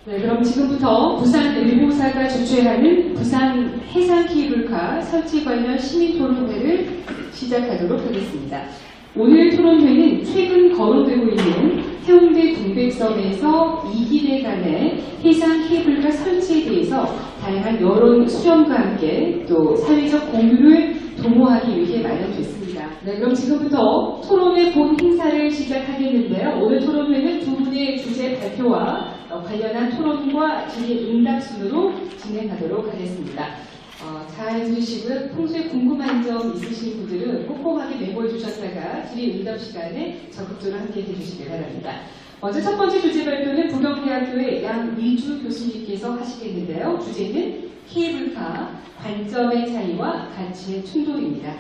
네, 그럼 지금부터 부산 일보사가 주최하는 부산 해상 케이블카 설치 관련 시민 토론회를 시작하도록 하겠습니다. 오늘 토론회는 최근 거론되고 있는 해운대 동백섬에서 2기대 간의 해상 케이블카 설치에 대해서 다양한 여론 수렴과 함께 또 사회적 공유를 도모하기 위해 마련됐습니다. 네, 그럼 지금부터 토론회 본 행사를 시작하겠는데요. 오늘 토론회는 두 분의 주제 발표와 관련한 토론과 질의 응답 순으로 진행하도록 하겠습니다. 잘 들으시고요. 평소에 궁금한 점 있으신 분들은 꼼꼼하게 메모해 주셨다가 질의 응답 시간에 적극적으로 함께 해주시기 바랍니다. 먼저 첫 번째 주제 발표는 부경대학교의 양위주 교수님께서 하시겠는데요. 주제는 케이블카, 관점의 차이와 가치의 충돌입니다.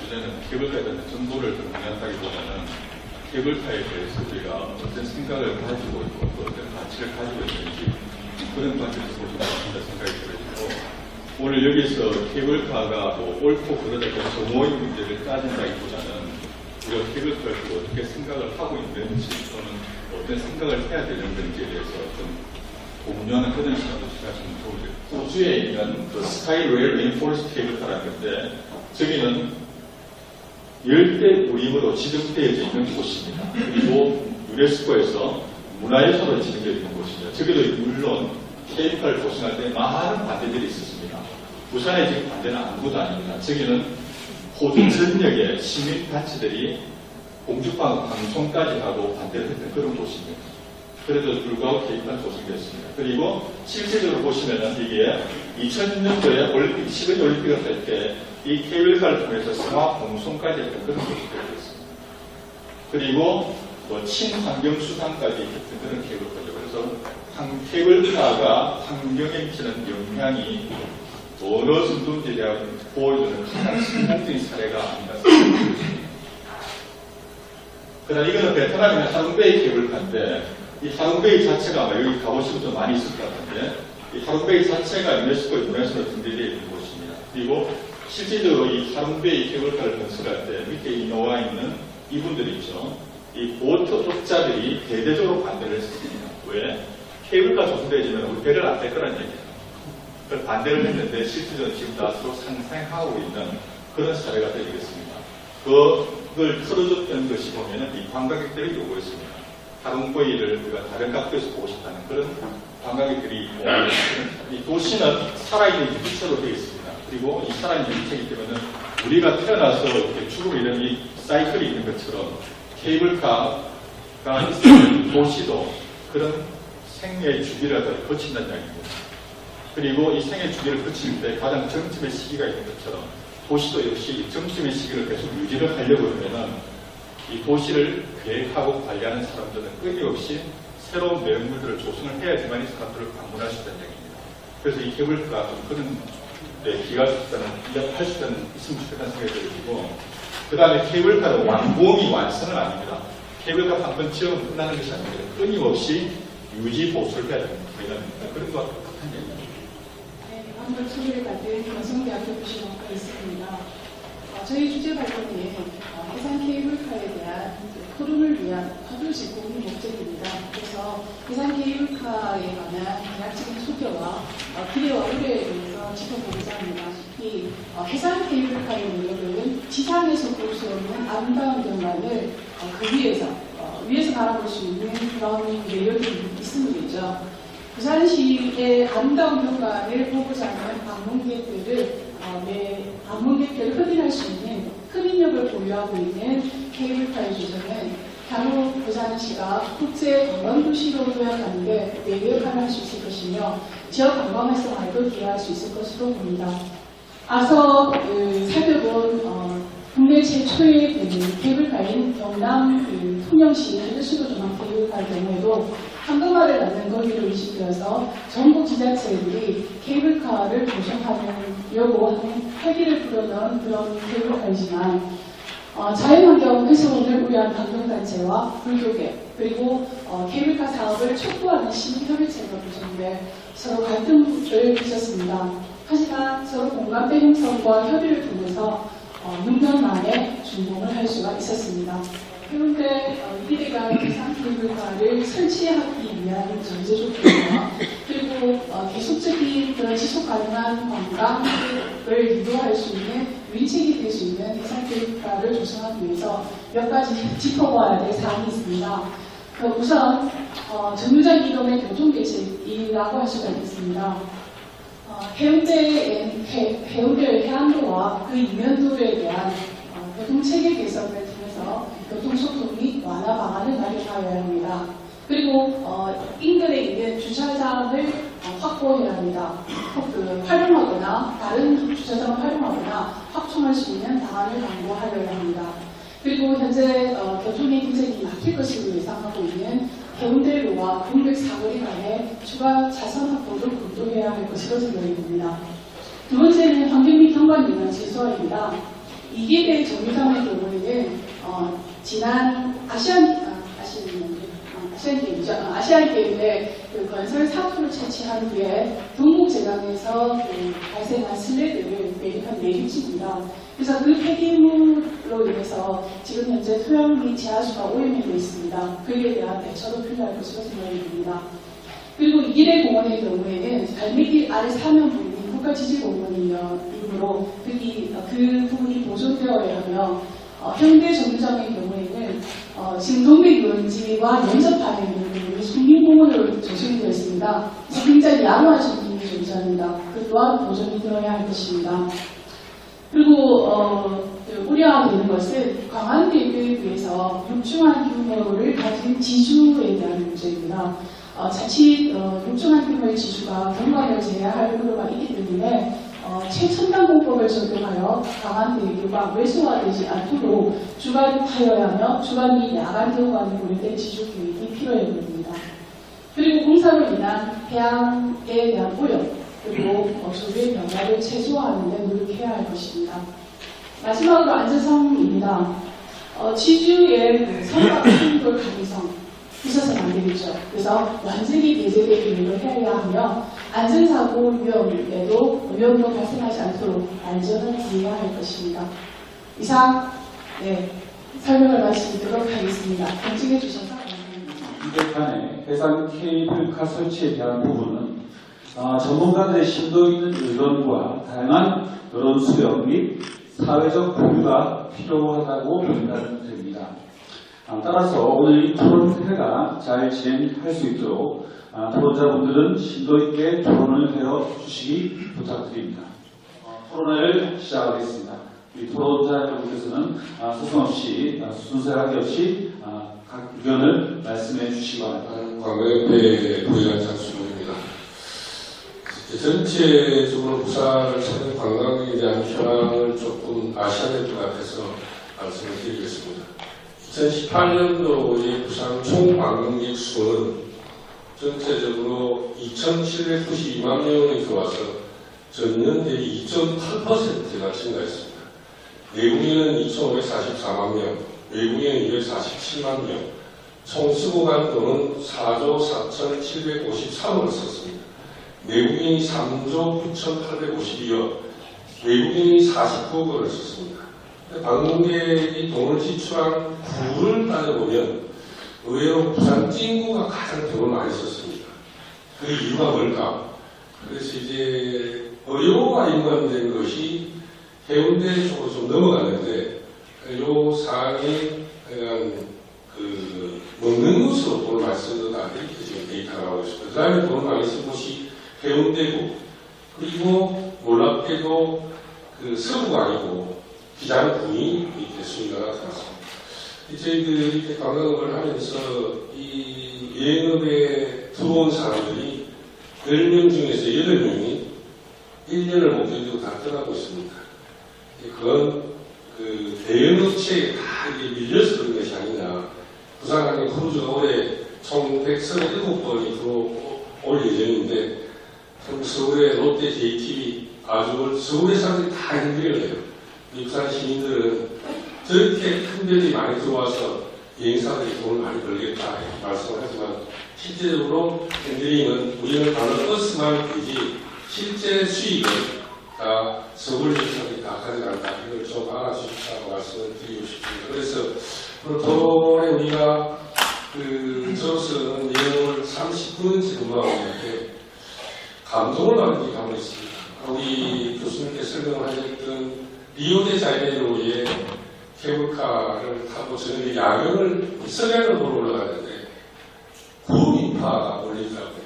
주제는 케이블카에 대한 정보를 공유한다기보다는 케이블카에 대해서 우리가 어떤 생각을 가지고 있고 또 어떤 가치를 가지고 있는지 그런 관점에서 보시면 좋겠다 생각이 들어지고 오늘 여기서 케이블카가 옳고 그르다 그런 정오의 문제를 따진다기보다는 우리가 케이블카를 어떻게 생각을 하고 있는지 또는 어떤 생각을 해야 되는 건지에 대해서 좀 공유하는 그런 시간도 시작하시면 좋을 것 같아요. 호주에 있는 그 스카이 레일 레인포레스트 케이블카라는 건데 저기는 열대 우림으로 지정되어져 있는 곳입니다. 그리고 유네스코에서 문화유산으로 지정되어 있는 곳입니다. 저기도 물론 케이블카를 조성할 때 많은 반대들이 있었습니다. 부산에 지금 반대는 아무것도 아닙니다. 저기는 호주 전역의 시민단체들이 공중파 방송까지 하고 반대를 했던 그런 곳입니다. 그래도 불구하고 케이블카가 조성됐습니다. 그리고 실질적으로 보시면은 이게 2000년도에 올림픽, 12년 올림픽을 할 때 이 케이블카를 통해서 상하 공송까지 했던 그런 곳이 되었습니다. 그리고 친환경수단까지 했던 그런 케이블카죠. 그래서 케이블카가 환경에 미치는 영향이 어느 정도인지에 대한 보여주는 가장 성공적인 사례가 아닌가 생각합니다. 그다음 이거는 베트남의 하롱베이 케이블카인데 이 하롱베이 자체가 아마 여기 가보시면 좀 많이 있을 것 같은데 이 하롱베이 자체가 유네스코 문화유산으로 등재되어 있는 곳입니다. 그리고 실질적으로 이 하롱베이 케이블카를 건설할 때 밑에 나와 있는 이분들 있죠. 이 보트 업자들이 대대적으로 반대를 했습니다. 왜? 케이블카 조성되어지면 우리 배를 안 뺄 거라는 얘기예요. 그걸 반대를 했는데 실질적으로 지금 다수로 상생하고 있는 그런 사례가 되겠습니다. 그걸 틀어줬던 것이 보면은 이 관광객들이 요구했습니다. 하롱베이를 우리가 다른 각도에서 보고 싶다는 그런 관광객들이 이 도시는 살아있는 유기체로 되어 있습니다. 그리고 이 살아있는 유기체이기 때문에 우리가 태어나서 이렇게 죽음에 이런 이 사이클이 있는 것처럼 케이블카가 있는 도시도 그런 생애의 주기를 거친다는 이야기입니다. 그리고 이 생애 주기를 거칠 때 가장 정점의 시기가 있는 것처럼 도시도 역시 정점의 시기를 계속 유지를 하려고 하면은 이 도시를 계획하고 관리하는 사람들은 끊임없이 새로운 매물들을 조성을 해야지만 이 사람들을 방문할 수 있다는 얘기입니다. 그래서 이 케이블카가 좀 그런 기가 할 수 있으면 좋겠다는 생각이 들고 그 다음에 케이블카는 완공이 완성은 아닙니다. 케이블카 한 번 지으면 끝나는 것이 아닙니다. 끊임없이 유지 보수를 해야 됩니다. 그런 것과 똑같은 얘기입니다. 네, 한번 소개를 받은 경성대학교 교수님과 있습니다. 저희 주제 발표는 해상 케이블카에 대한 토론을 위한 화두 제공이 목적입니다. 그래서 해상 케이블카에 관한 대략적인 소개와 기대와 우려에 대해서 짚어보고자 합니다. 이 해상 케이블카의 매력은 지상에서 볼 수 없는 아름다운 경관을 그 위에서 바라볼 수 있는 그런 매력이 있음이죠. 부산시의 아름다운 경관을 보고자 하는 방문객들을 흡인할 수 있는 흡인력을 보유하고 있는 케이블카의 주제는 향후 부산시가 국제 관광도시로 도약하는 데 매력을 할 수 있을 것이며 지역 관광 활성화에도 기여할 수 있을 것으로 봅니다. 앞서 살펴본 국내 최초의 케이블카인 경남 통영시 해저수도 중앙 케이블카의 경우에도 한국말을 낳는 거기로 인식되어서 전국 지자체들이 케이블카를 조성하려고 하는 활기를 불어넣은 그런 케이블카이지만 자연환경 훼손을 우려한 환경단체와 불교계 그리고 케이블카 사업을 촉구하는 시민협의체가 구성돼 서로 갈등을 빚었습니다. 하지만 서로 공감대 형성과 협의를 통해서 6년 만에 준공을 할 수가 있었습니다. 해운대 2기대가 해상 케이블카를 설치하기 위한 대한 전제조건이며 그리고 계속적인 그런 지속 가능한 관광을 유도할 수 있는 윈책이 될 수 있는 해상교육과를 조성하기 위해서 몇 가지 짚어봐야 될 사항이 있습니다. 우선 정류장 이동의 교통대책이라고 할 수가 있습니다. 해운대 해안도와 그 이면도로에 대한 교통체계 개선을 통해서 교통소통 및 완화 방안을 마련하여야 합니다. 그리고 인근에 있는 주차장을 확보해야 합니다. 활용하거나 다른 주차장을 활용하거나 확충할 수 있는 방안을 강구하여야 합니다. 그리고 현재 교통이 굉장히 막힐 것으로 예상하고 있는 해운대로와 동백 사거리 간의 추가 차선 확보도 검토해야 할 것으로 생각이 듭니다. 두 번째는 환경 및 경관 영향 최소화입니다. 이계대 정류장의 경우에는 지난 아시안게임에 그 건설 사토를 채취한 후에 동북 제강에서 발생한 슬레드를 매립한 내륙지입니다. 그래서 그 폐기물로 인해서 지금 현재 토양 및 지하수가 오염이 되어 있습니다. 그에 대한 대처도 필요할 것으로 생각이 듭니다. 그리고 이길의 공원의 경우에는 갈매길 아래 사면 부분이 국가지질공원이므로 그 부분이 보존되어야 하며 현대 정류장의 경우에는 지금 동백유원지와 연접하는 부분이 국민공원으로 조성이 되어 있습니다. 그래서 굉장히 양호하신 분이 존재합니다. 그 또한 보존이 되어야 할 것입니다. 그리고 우려되는 것은 광안대교에 비해서 육중한 규모를 가진 지주에 대한 문제입니다. 자칫 육중한 규모의 지주가 경관을 제외할 우려가 있기 때문에 최첨단 공법을 적용하여 광안대교가 왜소화되지 않도록 주관하여야 하며 주간 및 야간 경관을 고려된 지주 교육이 필요해 보입니다. 그리고 공사로 인한 해양에 대한 오염 그리고 조류의 변화를 최소화하는 데 노력해야 할 것입니다. 마지막으로 안전성입니다. 지주의 선박 충돌 가능성 있어서는 안 되겠죠. 그래서 완전히 배제되기를 해야 하며 안전사고 위험도 발생하지 않도록 안전을 기해야 할 것입니다. 이상 설명을 마치도록 하겠습니다. 검증해 주셔서 감사합니다. 이 개판의 해상 케이블카 설치에 대한 부분은 전문가들의 심도 있는 의견과 다양한 여론 수렴 및 사회적 공유가 필요하다고 판단됩니다. 따라서 오늘 이 토론회가 잘 진행할 수 있도록 토론자분들은 심도 있게 토론을 해어 주시기 부탁드립니다. 토론회를 시작하겠습니다. 이 토론자 여러분께서는 소송없이 순서하기 없이 각 의견을 말씀해 주시기 바랍니다. 관광협회 부회장 장수입니다. 전체적으로 부산을 찾는 관광객에 대한 현황을 조금 아셔야 될 것 같아서 말씀을 드리겠습니다. 2018년도의 부산 총 관광객 수는 전체적으로 2,792만 명이 들어와서 전년 대비 2.8%가 증가했습니다. 내국인은 2,544만 명, 외국인은 247만 명, 총 수고관도는 4조 4,753원을 썼습니다. 내국인이 3조 9,852억, 외국인이 49억 원을 썼습니다. 방문객이 돈을 지출한 구를 따져보면 의외로 부산 찐구가 가장 돈을 많이 썼습니다. 그 이유가 뭘까? 그래서 이제 의료와 연관된 것이 해운대 쪽으로 좀 넘어가는데 이 사항이 먹는 것으로 돈을 많이 쓴다 이렇게 지금 데이터가 나오고 있습니다. 그 다음에 돈을 많이 쓴 곳이 해운대구 그리고 놀랍게도 서구광이고 기장군이 이렇게 순위가 나타났습니다. 저희들이 이렇게 관광을 하면서 이 여행업에 들어온 사람들이 10명 중에서 8명이 1년을 못 견디고 다 떠나고 있습니다. 그건 대형업체에 다 밀려서 그런 것이 아니냐. 부산항공 크루즈가 올해 총 137번이 들어올 예정인데 서울의 롯데 JTB 아주 서울의 사람들이 다 행비를 해요. 부산 시민들은 저렇게 큰 별이 많이 들어와서 여행사들이 돈을 많이 벌겠다 이렇게 말씀을 하지만 실제적으로 핸들링은 우리는 다른 버스만 되지 실제 수익은 다 서울 여행사들이 다 가져간다. 이걸 좀 알아주십사고 말씀을 드리고 싶습니다. 그래서 오늘 토론에 우리가 저로서는 내용을 30 수년째 근무하고 있는데 감동을 받은 게 가만히 있습니다. 우리 교수님께서 설명을 하셨던 리오데자네이루의 케이블카를 타고 저녁에 야경을 서해안으로 보러 올라가는데 구름 인파가 몰리더라고요.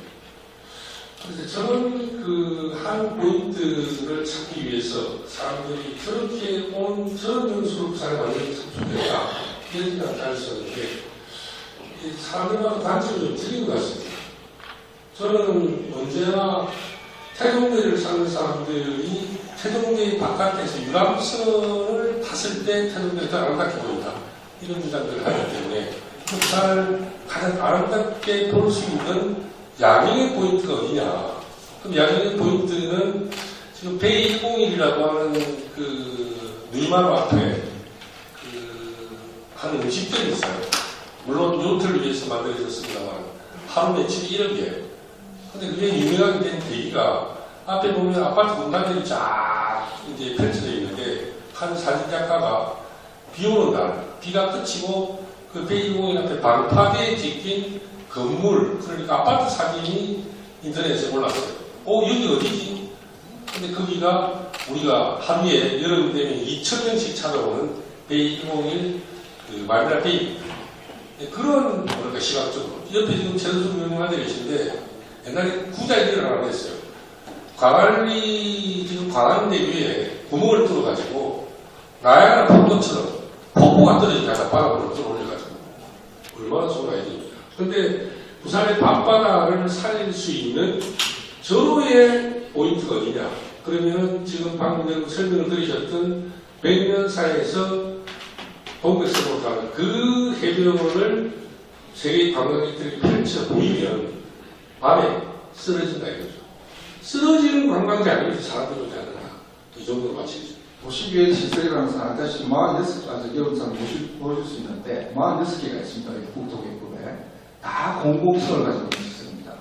그래서 저는 그 한 포인트를 찾기 위해서 사람들이 저렇게 저런 연수를 부산에 만드는 참 좋겠다 이런 생각을 가졌었는데 사람들마다 단점이 좀 틀린 것 같습니다. 저는 언제나 태종대를 사는 사람들이 태종대 바깥에서 유람선을 탔을 때 태종대가 더 아름답게 보인다 이런 주장들을 하기 때문에 부산을 가장 아름답게 볼 수 있는 야경의 포인트가 어디냐. 그럼 야경의 포인트는 지금 베이 101이라고 하는 그 누이마루 앞에 하는 음식점이 있어요. 물론 요트를 위해서 만들어졌습니다만 하루 매출이 1억이에요. 근데 그게 유명하게 된 계기가 앞에 보면 아파트 공간들이 쫙 이제 펼쳐져 있는데 한 사진작가가 비 오는 날 비가 그치고 그 베이 101 앞에 방파제에 찍힌 건물, 그러니까 아파트 사진이 인터넷에 올랐어요. 여기 어디지? 근데 거기가 우리가 하루에 여름 되면 2,000명씩 찾아오는 베이 101 그 마리나 베이. 그런 뭐랄까 시각적으로. 옆에 지금 최선수 유명한 데 계신데 옛날에 구자일이라고 하나 했어요. 지금 광안대교에 구멍을 뚫어가지고 나야가라 폭포처럼 폭포가 떨어지게 하다 바닥으로 뚫어올려가지고 얼마나 좋은 아이디어입니까? 근데 부산의 밤바다를 살릴 수 있는 절호의 포인트가 어디냐? 그러면 지금 방금 설명을 드리셨던 백년사에서 동백섬으로 가는 그 해변을 세계 관광객들이 펼쳐 보이면 밤에 쓰러진다 이거죠. 쓰러지는 관광지 아니면 사람들이 오지 않는다. 이 정도로 마치죠. 도시계획 시설이라는 것은 아다시 46가지 여러분들 보실 수 있는데 46개가 있습니다. 국토계획법에 다 공공성을 가지고 있는 시설입니다.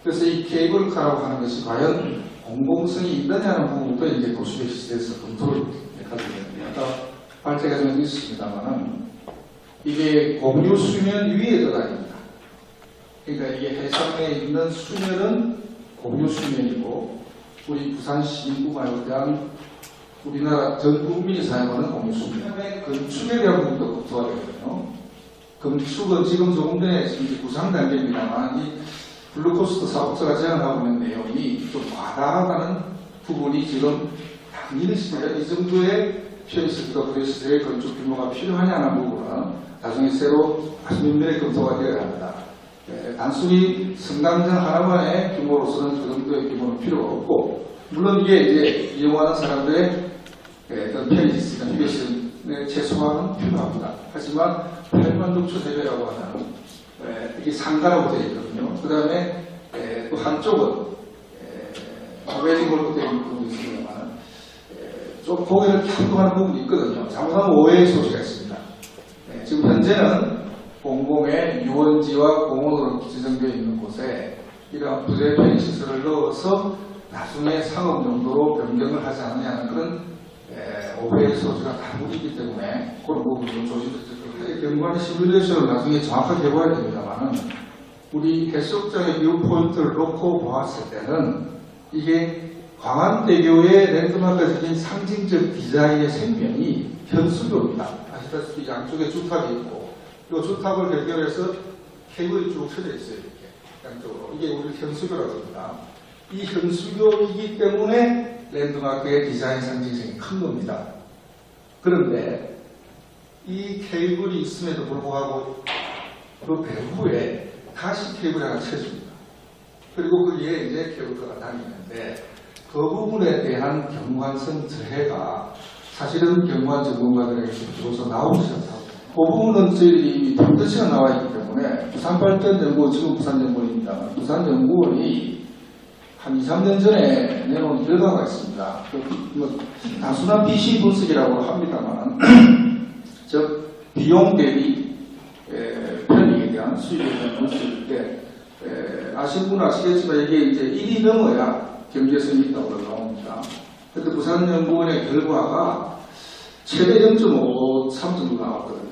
그래서 이 케이블카라고 하는 것이 과연 공공성이 있느냐는 부분도 이제 도시계획 시설에서 검토를 하게 되는데 아까 발제가 좀 있었습니다만은 이게 공유 수면 위에 들어갑니다. 그러니까 이게 해상에 있는 수면은 공유 수면이고 우리 부산 시민구만에 대한 우리나라 전 국민이 사용하는 공유 수면. 그다음에 건축에 대한 부분도 검토가 되거든요. 건축은 지금 조금 전에 구상 단계입니다만 이 블루코스트 사업자가 제안하고 있는 내용이 좀 과다하다는 부분이 지금 당연히 이 정도의 피해시설과 부대시설의 건축 규모가 필요하냐는 부분은 나중에 새로 아주 면밀히 검토가 되어야 합니다. 단순히 성당장 하나만의 규모로서는 그 정도의 규모는 필요가 없고 물론 이게 이제 이용하는 사람들의 어떤 편의시설이나 휴게실의 최소화는 필요합니다. 하지만 8만 6천 세배라고 하는 이게 상가라고 되어 있거든요. 그 다음에 또 한쪽은 웨딩홀로 되어 있는 부분이 있습니다만 좀 고개를 켜고하는 부분이 있거든요. 잘못하면 오해의 소지가 있습니다. 지금 현재는 공공의 유원지와 공원으로 지정되어 있는 곳에 이러한 부재 편의시설을 넣어서 나중에 상업 용도로 변경을 하지 않느냐는 그런 오해의 소지가 다분히 있기 때문에 그런 부분을 조심스럽게 경관의 시뮬레이션을 나중에 정확하게 해봐야 됩니다만은 우리 해수욕장의 뷰 포인트를 놓고 보았을 때는 이게 광안대교의 랜드마크적인 상징적 디자인의 생명이 현수교입니다. 아시다시피 양쪽에 주탑이 있고 이 주탑을 결결해서 케이블이 쭉 쳐져 있어요. 이렇게 양쪽으로. 이게 우리 현수교라고 합니다. 이 현수교이기 때문에 랜드마크의 디자인 상징성이 큰 겁니다. 그런데 이 케이블이 있음에도 불구하고 그 배후에 다시 케이블이 하나 쳐집니다. 그리고 거기에 이제 케이블카가 다니는데 그 부분에 대한 경관성 저해가 사실은 경관 전문가들에게 비로소 나오기 시작합니다. 그 부분은 저희들이 탐도치가 나와 있기 때문에 부산발전연구원, 지금 부산연구원입니다. 부산연구원이 한 2, 3년 전에 내놓은 결과가 있습니다. 단순한 BC 분석이라고 합니다만, 즉, 비용 대비 편익에 대한 수익에 대한 분석인데, 아시는 분은 아시겠지만 이게 이제 1이 넘어야 경제성이 있다고 나옵니다. 그런데 부산연구원의 결과가 최대 0.53 정도 나왔거든요.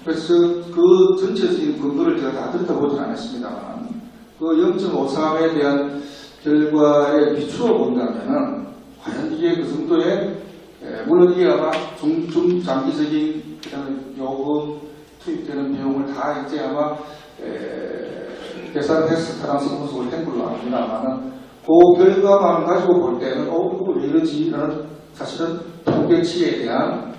그래서 그 전체적인 근거를 제가 다 들여다보진 않았습니다만, 그 0.53에 대한 결과에 비추어 본다면은 과연 이게 그 정도의 물론 이게 아마 중장기적인 그다음에 요금 투입되는 비용을 다 이제 아마 계산해서 타당성 분석을 한 걸로 압니다만은 그 결과만 가지고 볼 때는 이거 왜 이러지라는 사실은 통계치에 대한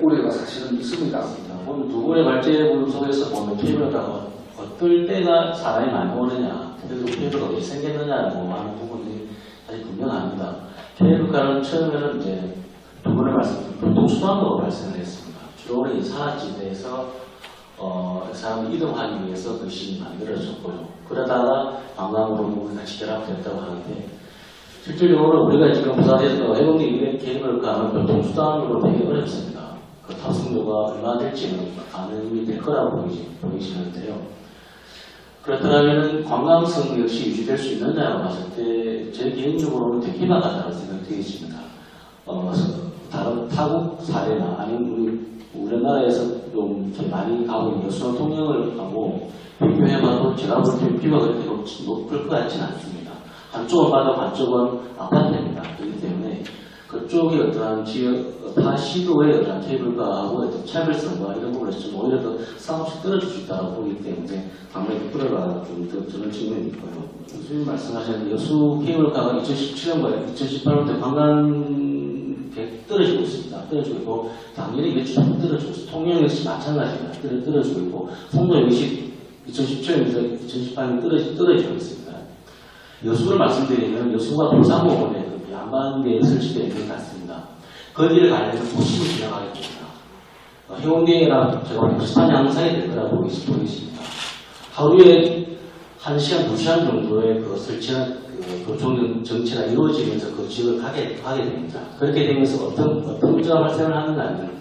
우려가 사실은 있습니다. 오늘 두 분의 발제 분석에서 보면 케이블카가 어떨 때가 사람이 많이 오느냐, 그래도 케이블카가 어떻게 생겼느냐라고 하는 부분이 사실 분명합니다. 케이블카는 처음에는 이제 두 분의 말씀, 교통수단으로 발생을 했습니다. 주로 이 산악지대에서 사람을 이동하기 위해서 그것이 만들어졌고요. 그러다가 관광으로 부분이 같이 결합됐다고 하는데 실질적으로 우리가 지금 부산에서 해운대 이외 케이블카는 교통수단으로 되게 어렵습니다. 그 탑승료가 얼마 될지는 가능이 될 거라고 보이시는데요. 그렇다면 관광성 역시 유지될 수 있느냐고 봤을 때 제 개인적으로는 되게 희망하다고 생각되겠습니다. 다른 타국 사례나 아니면 우리나라에서 좀 이렇게 많이 가고 있는 여수원 통영을 하고 비교해봐도 제가 볼 때 비가 그렇게 높을 것 같지는 않습니다. 한쪽은 바다고 한쪽은 아파트입니다. 그렇기 때문에 그쪽의 어떠한 지역, 타 시도의 어떠한 케이블카하고 어떤 차별성과 이런 부분에서 좀 오히려 더 싸움씩 떨어질 수 있다고 보기 때문에 당연히 끌어가 좀 저는 측면이 있고요. 교수님 말씀하신 여수 케이블카가 2017년과 2018년 관광객 떨어지고 있습니다. 떨어지고 있고 당연히 매출도 떨어지고 있습니다. 통영 역시 마찬가지입니다. 떨어지고 있고 송도 역시 2017년에서 2018년 떨어지고 있습니다. 여수를 말씀드리면 여수가 도산공원에 양반대에 설치되어 있는 것 같습니다. 거기를 가려면 도심을 지나가게 됩니다. 해운대랑 제가 비슷한 양상이 될 거라고 보이십니다. 하루에 1시간, 2시간 정도의 그 설치한 교통 정체가 이루어지면서 그 지역을 가게 됩니다. 그렇게 되면서 어떤 문제가 발생을 하는가 하면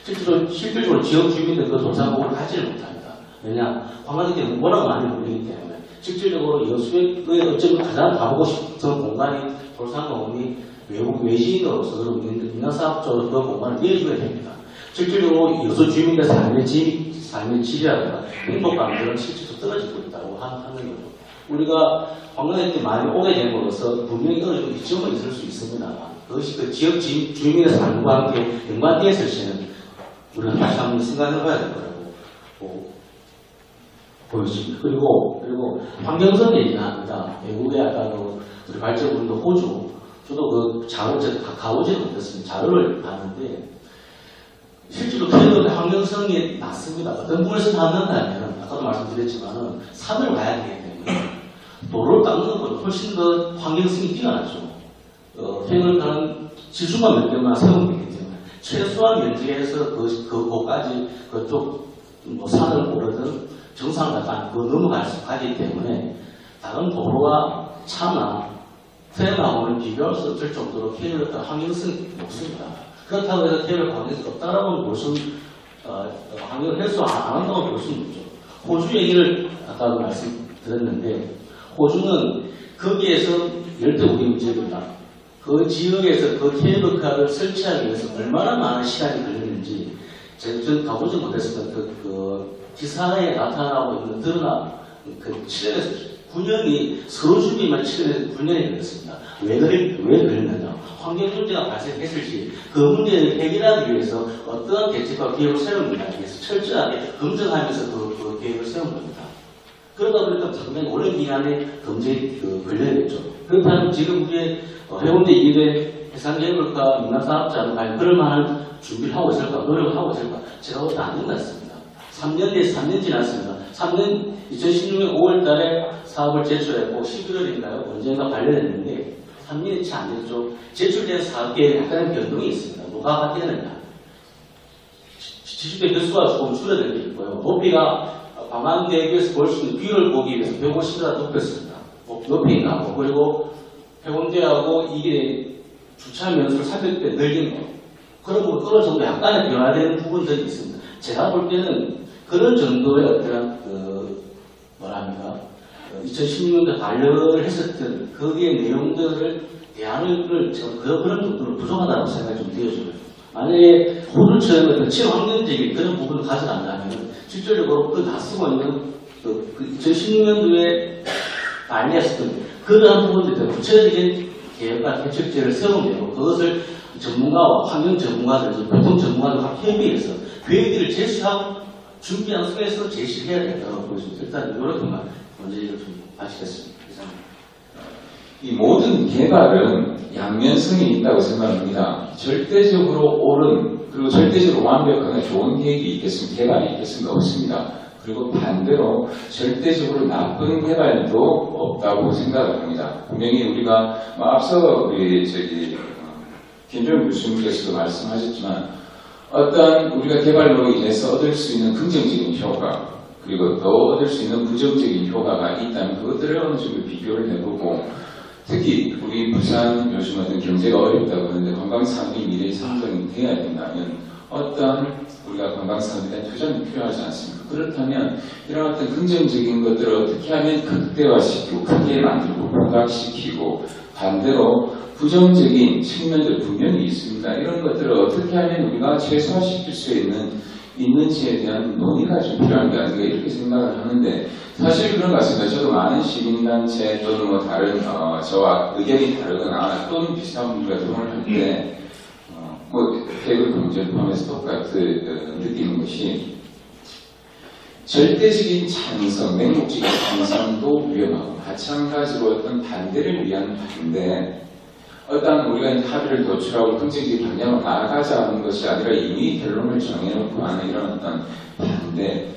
실질적으로 지역 주민들 그 도산공원을 가지를 못합니다. 왜냐? 관광객들이 워낙 많이 몰리기 때문에 실질적으로 여수의 어쩌면 가장 가보고 싶은 공간이 도산공원이 외지인으로서 그런 민간사업적으로 그 공간을 내줘야 됩니다. 실질적으로 여수 주민의 삶의 질이라든가 행복감들은 실질적으로 떨어지고 있다고 하는 거죠. 우리가 관광객들이 많이 오게 됨으로써 분명히 어느 정도 이점은 있을 수 있습니다만 그것이 그 지역 주민의 삶과 함께 연관되어 있을지는 우리가 다시 한번 생각해봐야 될 거라고 보여집니다. 그리고 환경성 얘기를 합니다. 외국에 아까 우리 발제분도 호주, 저도 그 자료를 가보지는 못했습니다. 자료를 봤는데 실제로 케이블카 환경성이 낮습니다. 어떤 부분에서 낮는다면 아까도 말씀드렸지만은 산을 가야 되기 때문에 도로를 닦는 것보다 훨씬 더 환경성이 뛰어나죠. 케이블카는 지수만 몇 개만 세우면 되기 때문에 최소한 면적에서 그곳까지 그쪽 산을 오르든 정상을 그 넘어가기 때문에 다른 도로와 차나 트램하고는 비교할 수 없을 정도로 케이블카 환경성이 높습니다. 그렇다고 해서 케이블카 환경성이 없다라고 볼 수는 환경을 해소 안 한다고 볼 수는 없죠. 호주 얘기를 아까도 말씀드렸는데 호주는 거기에서 열대우리 문제입니다. 그 지역에서 그 케이블카를 설치하기 위해서 얼마나 많은 시간이 걸렸는지 저는 가보지 못했으면 그 기사에 나타나고 있는 드러나 그 7년에서 9년이 서로 준비만 7년에서 9년이 걸렸습니다. 왜 그랬느냐? 환경 문제가 발생했을지 그 문제를 해결하기 위해서 어떠한 대책과 계획을 세우느냐에 대해서 철저하게 검증하면서 그 계획을 세운 겁니다. 그러다 보니까 상당히 오랜 기간에 검증이 걸려야겠죠. 그렇다면 지금 우리의 해운대 이외 해상케이블카 민간사업자는 과연 그럴 만한 준비를 하고 있을까, 노력을 하고 있을까? 제가 볼 때 아닌 것 같습니다. 3년 지났습니다. 2016년 5월 달에 사업을 제출했고 11월인가요? 언젠가 발표했는데 3년이 채 안 됐죠. 제출된 사업 계획에 약간의 변동이 있습니다. 뭐가 바뀌느냐? 지주대 개수가 조금 줄어들 게 있고요. 높이가 광안대교에서 볼 수 있는 뷰를 보기 위해서 150m 높였습니다. 높이 나고 그리고 해운대하고 이게 주차 면수를 살필 때 늘린 거. 그런 부분 어느 정도 약간의 변화되는 부분들이 있습니다. 제가 볼 때는 그런 정도의 어떤 2016년도에 반려를 했었던 거기에 내용들을 대안을 그런 정도로 부족하다고 생각이 좀 되어져요. 만약에 호주처럼 친환경적인 그런 부분을 가져간다면 실질적으로 그 다 쓰고 있는 2016년도에 아니었을 그러한 부분들에 구체적인 계획과 대책제를 세우고 그것을 전문가와 환경 전문가들, 교통 전문가들과 협의해서 계획들을 제시하고 준비한 속에서 제시를 해야 된다고 보여집니다. 일단 이렇게만 먼저 이걸 좀 마치겠습니다. 이상입니다. 이 모든 개발은 양면성이 있다고 생각합니다. 절대적으로 옳은 그리고 절대적으로 완벽하게 좋은 계획이 있겠습니까? 개발이 있겠습니까? 없습니다. 그리고 반대로 절대적으로 나쁜 개발도 없다고 생각을 합니다. 분명히 우리가 앞서 우리 김정일 교수님께서도 말씀하셨지만 어떤 우리가 개발로 인해서 얻을 수 있는 긍정적인 효과 그리고 또 얻을 수 있는 부정적인 효과가 있다면 그것들을 어느 정도 비교를 해보고 특히 우리 부산 요즘 어떤 경제가 어렵다고 하는데 관광산업이 미래의 상승이 돼야 된다면 어떤 우리가 관광산업에 대한 투자는 필요하지 않습니까? 그렇다면 이런 어떤 긍정적인 것들을 어떻게 하면 극대화시키고 크게 만들고 부각시키고 반대로 부정적인 측면들 분명히 있습니다. 이런 것들을 어떻게 하면 우리가 최소화시킬 수 있는지에 대한 논의가 좀 필요한 게 아닌가 이렇게 생각을 하는데 사실 그런 것 같습니다. 저도 많은 시민단체 또는 뭐 다른 저와 의견이 다르거나 또는 비슷한 분들과 토론을 할 때 테이블 공제를 포함해서 똑같은 느끼는 것이 절대적인 찬성, 맹목적인 찬성도 위험하고 마찬가지로 어떤 반대를 위한 반대 어떤 우리가 이제 합의를 도출하고 긍정적인 방향으로 나아가자는 것이 아니라 이미 결론을 정해놓고 하는 이런 어떤 반대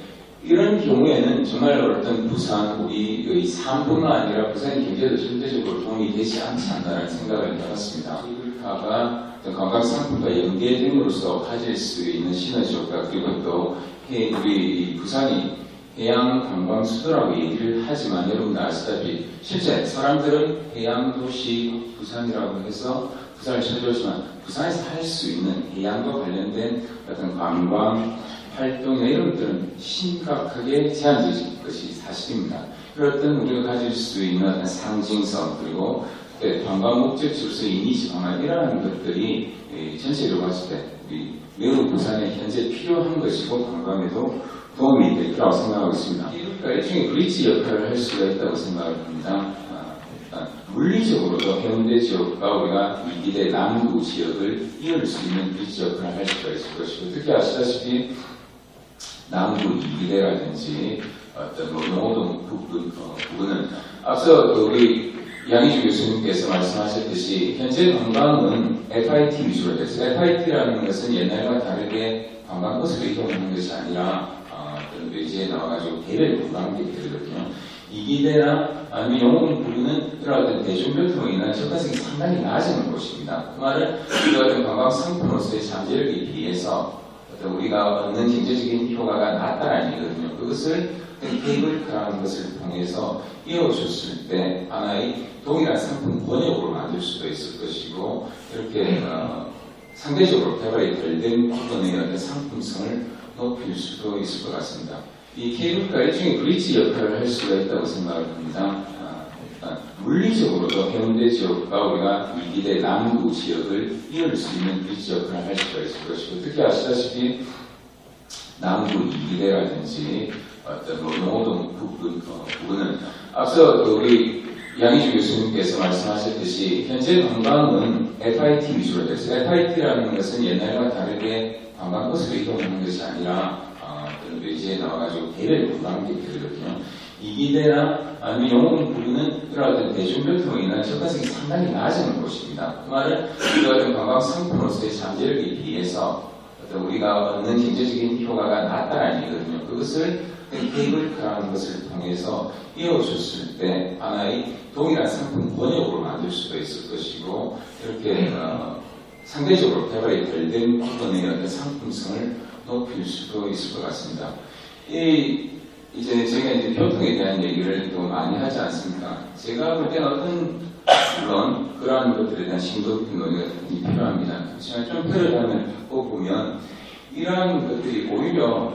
이런 경우에는 정말 어떤 부산 우리의 삶뿐만 아니라 부산의 경제도 전체적으로 도움이 되지 않지 않나라는 생각을 해봤습니다. 이글카가 관광 상품과 연계됨으로써 가질 수 있는 시너지 효과 그리고 또 우리 부산이 해양 관광 수도라고 얘기를 하지만 여러분들 아시다시피 실제 사람들은 해양 도시 부산이라고 해서 부산을 찾아오지만 부산에서 할 수 있는 해양과 관련된 어떤 관광 활동이나 이런 것들은 심각하게 제한적인 것이 사실입니다. 그렇던 우리가 가질 수 있는 어떤 상징성 그리고 관광 목적지로서 이미지 방안 이러한 것들이 전체적으로 봤을 때 매우 부산에 현재 필요한 것이고 관광에도 도움이 될 거라고 생각하고 있습니다. 그러니까 일종의 브릿지 역할을 할 수가 있다고 생각을 합니다. 물리적으로도 해운대 지역과 우리가 이기대 남구 지역을 이을 수 있는 브릿지 역할을 할 수가 있을 것이고 특히 아시다시피 남구 이기대라든지 어떤 용호동 부근은 앞서 우리 양희주 교수님께서 말씀하셨듯이 현재 관광은 FIT 위주로 됐어요. FIT라는 것은 옛날과 다르게 관광버스를 이용하는 것이 아니라 이제 나와가지고 개별 관광객들이거든요. 이기대나 아니면 용호동 부근은 이런 어떤 대중교통으로 인한 접근성이 상당히 낮은 곳입니다. 그 말은 우리가 어떤 관광 상품으로서의 잠재력에 비해서 어떤 우리가 얻는 경제적인 효과가 낮다는 얘기거든요. 그것을 케이블카라는 것을 통해서 이어줬을 때 하나의 동일한 상품 번역으로 만들 수도 있을 것이고 이렇게 상대적으로 개발이 덜 된 부분의 어떤 상품성을 높일 수도 있을 것 같습니다. 이 케이블카 일종의 브릿지 역할을 할 수가 있다고 생각을 합니다. 물리적으로도 해운대 지역과 우리가 이기대 남구 지역을 이을 수 있는 브릿지 역할을 할 수가 있을 것이고 특히 아시다시피 남구 이기대라든지 어떤 용호동 부근은 앞서 우리 양희주 교수님께서 말씀하셨듯이 현재 관광은 FIT 위주로 됐어요. FIT라는 것은 옛날과 다르게 관광버스를 이용하는 것이 아니라 이제 나와가지고 개별 관광객들이거든요. 이기대나 아니면 용호동 부근은 이런 어떤 대중교통으로 인한 접근성이 상당히 낮은 곳입니다. 그 말은 우리가 어떤 관광 상품으로서의 잠재력에 비해서 어떤 우리가 얻는 경제적인 효과가 낮다는 얘기거든요. 그것을 케이블카라는 것을 통해서 이어줬을 때 하나의 동일한 상품 번역으로 만들 수도 있을 것이고 이렇게 상대적으로 개발이 덜 된 부분의 어떤 상품성을 높일 수도 있을 것 같습니다. 이제 제가 이제 교통에 대한 얘기를 또 많이 하지 않습니까? 제가 볼 때는 물론 그러한 것들에 대한 심도 깊은 논의가 필요합니다. 하지만 좀 패러다임을 바꿔보면 이러한 것들이 오히려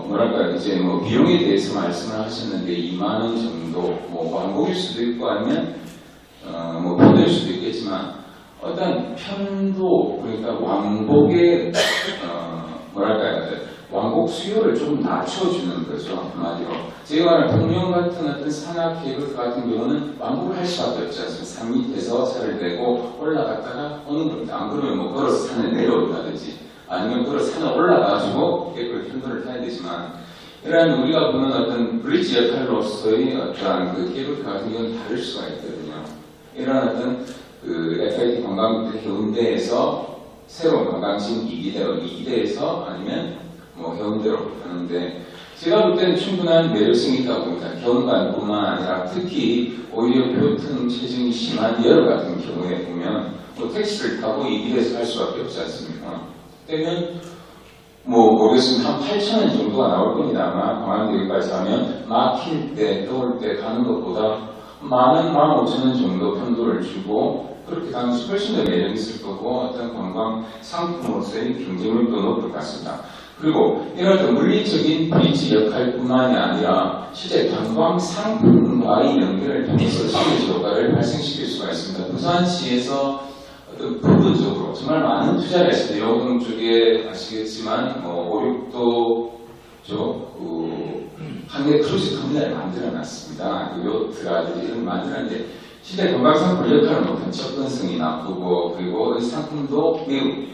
뭐랄까 이제 뭐 비용에 대해서 말씀을 하셨는데 2만 원 정도 뭐 왕복일 수도 있고 아니면 뭐 편도일 수도 있겠지만 어떤 편도 그러니까 왕복의 뭐랄까요 왕복 수요를 좀 낮춰주는 거죠. 한마디로. 제가 말하는 통영 같은 어떤 산악 케이블카 같은 경우는 왕복을 할 수밖에 없지 않습니까? 산 밑에서 차를 내고 올라갔다가 오는 겁니다. 안 그러면 뭐 걸어서 산에 내려온다든지 아니면 걸어서 산에 올라가가지고 케이블 편도를 타야 되지만 이러한 우리가 보는 어떤 브릿지 역할로서의 어떠한 그 케이블카 같은 경우는 다를 수가 있거든요. 이러한 어떤 그 FIT 관광객들 해운대에서 새로운 관광지 2기대에서 아니면 뭐 해운대로 하는데 제가 볼 때는 충분한 매력성이 있다고 봅니다. 경관뿐만 아니라 특히 오히려 교통 체증이 심한 여러 같은 경우에 보면 뭐 택시를 타고 2기대에서 갈 수밖에 없지 않습니까? 그때는 뭐 모르겠습니다. 한 8,000원 정도가 나올 겁니다. 아마 광안대교까지 가면 막힐 때, 더울 때 가는 것보다 10,000원, 15,000원 정도 편도를 주고 그렇게 가면 훨씬 더 매력이 있을 거고 어떤 관광 상품으로서의 경쟁력도 높을 것 같습니다. 그리고 이런 물리적인 브릿지 역할뿐만이 아니라 실제 관광 상품과의 연결을 통해서 시너지 효과를 발생시킬 수가 있습니다. 부산시에서 어떤 부분적으로 정말 많은 투자를 했습니다. 영동 쪽에 아시겠지만 5, 6도 쪽 항해 크루즈 터미널을 만들어놨습니다. 그 요트라든지 이런 만들었는데 실제 관광상품 역할을 못한 접근성이 나쁘고 그리고 이 상품도 매우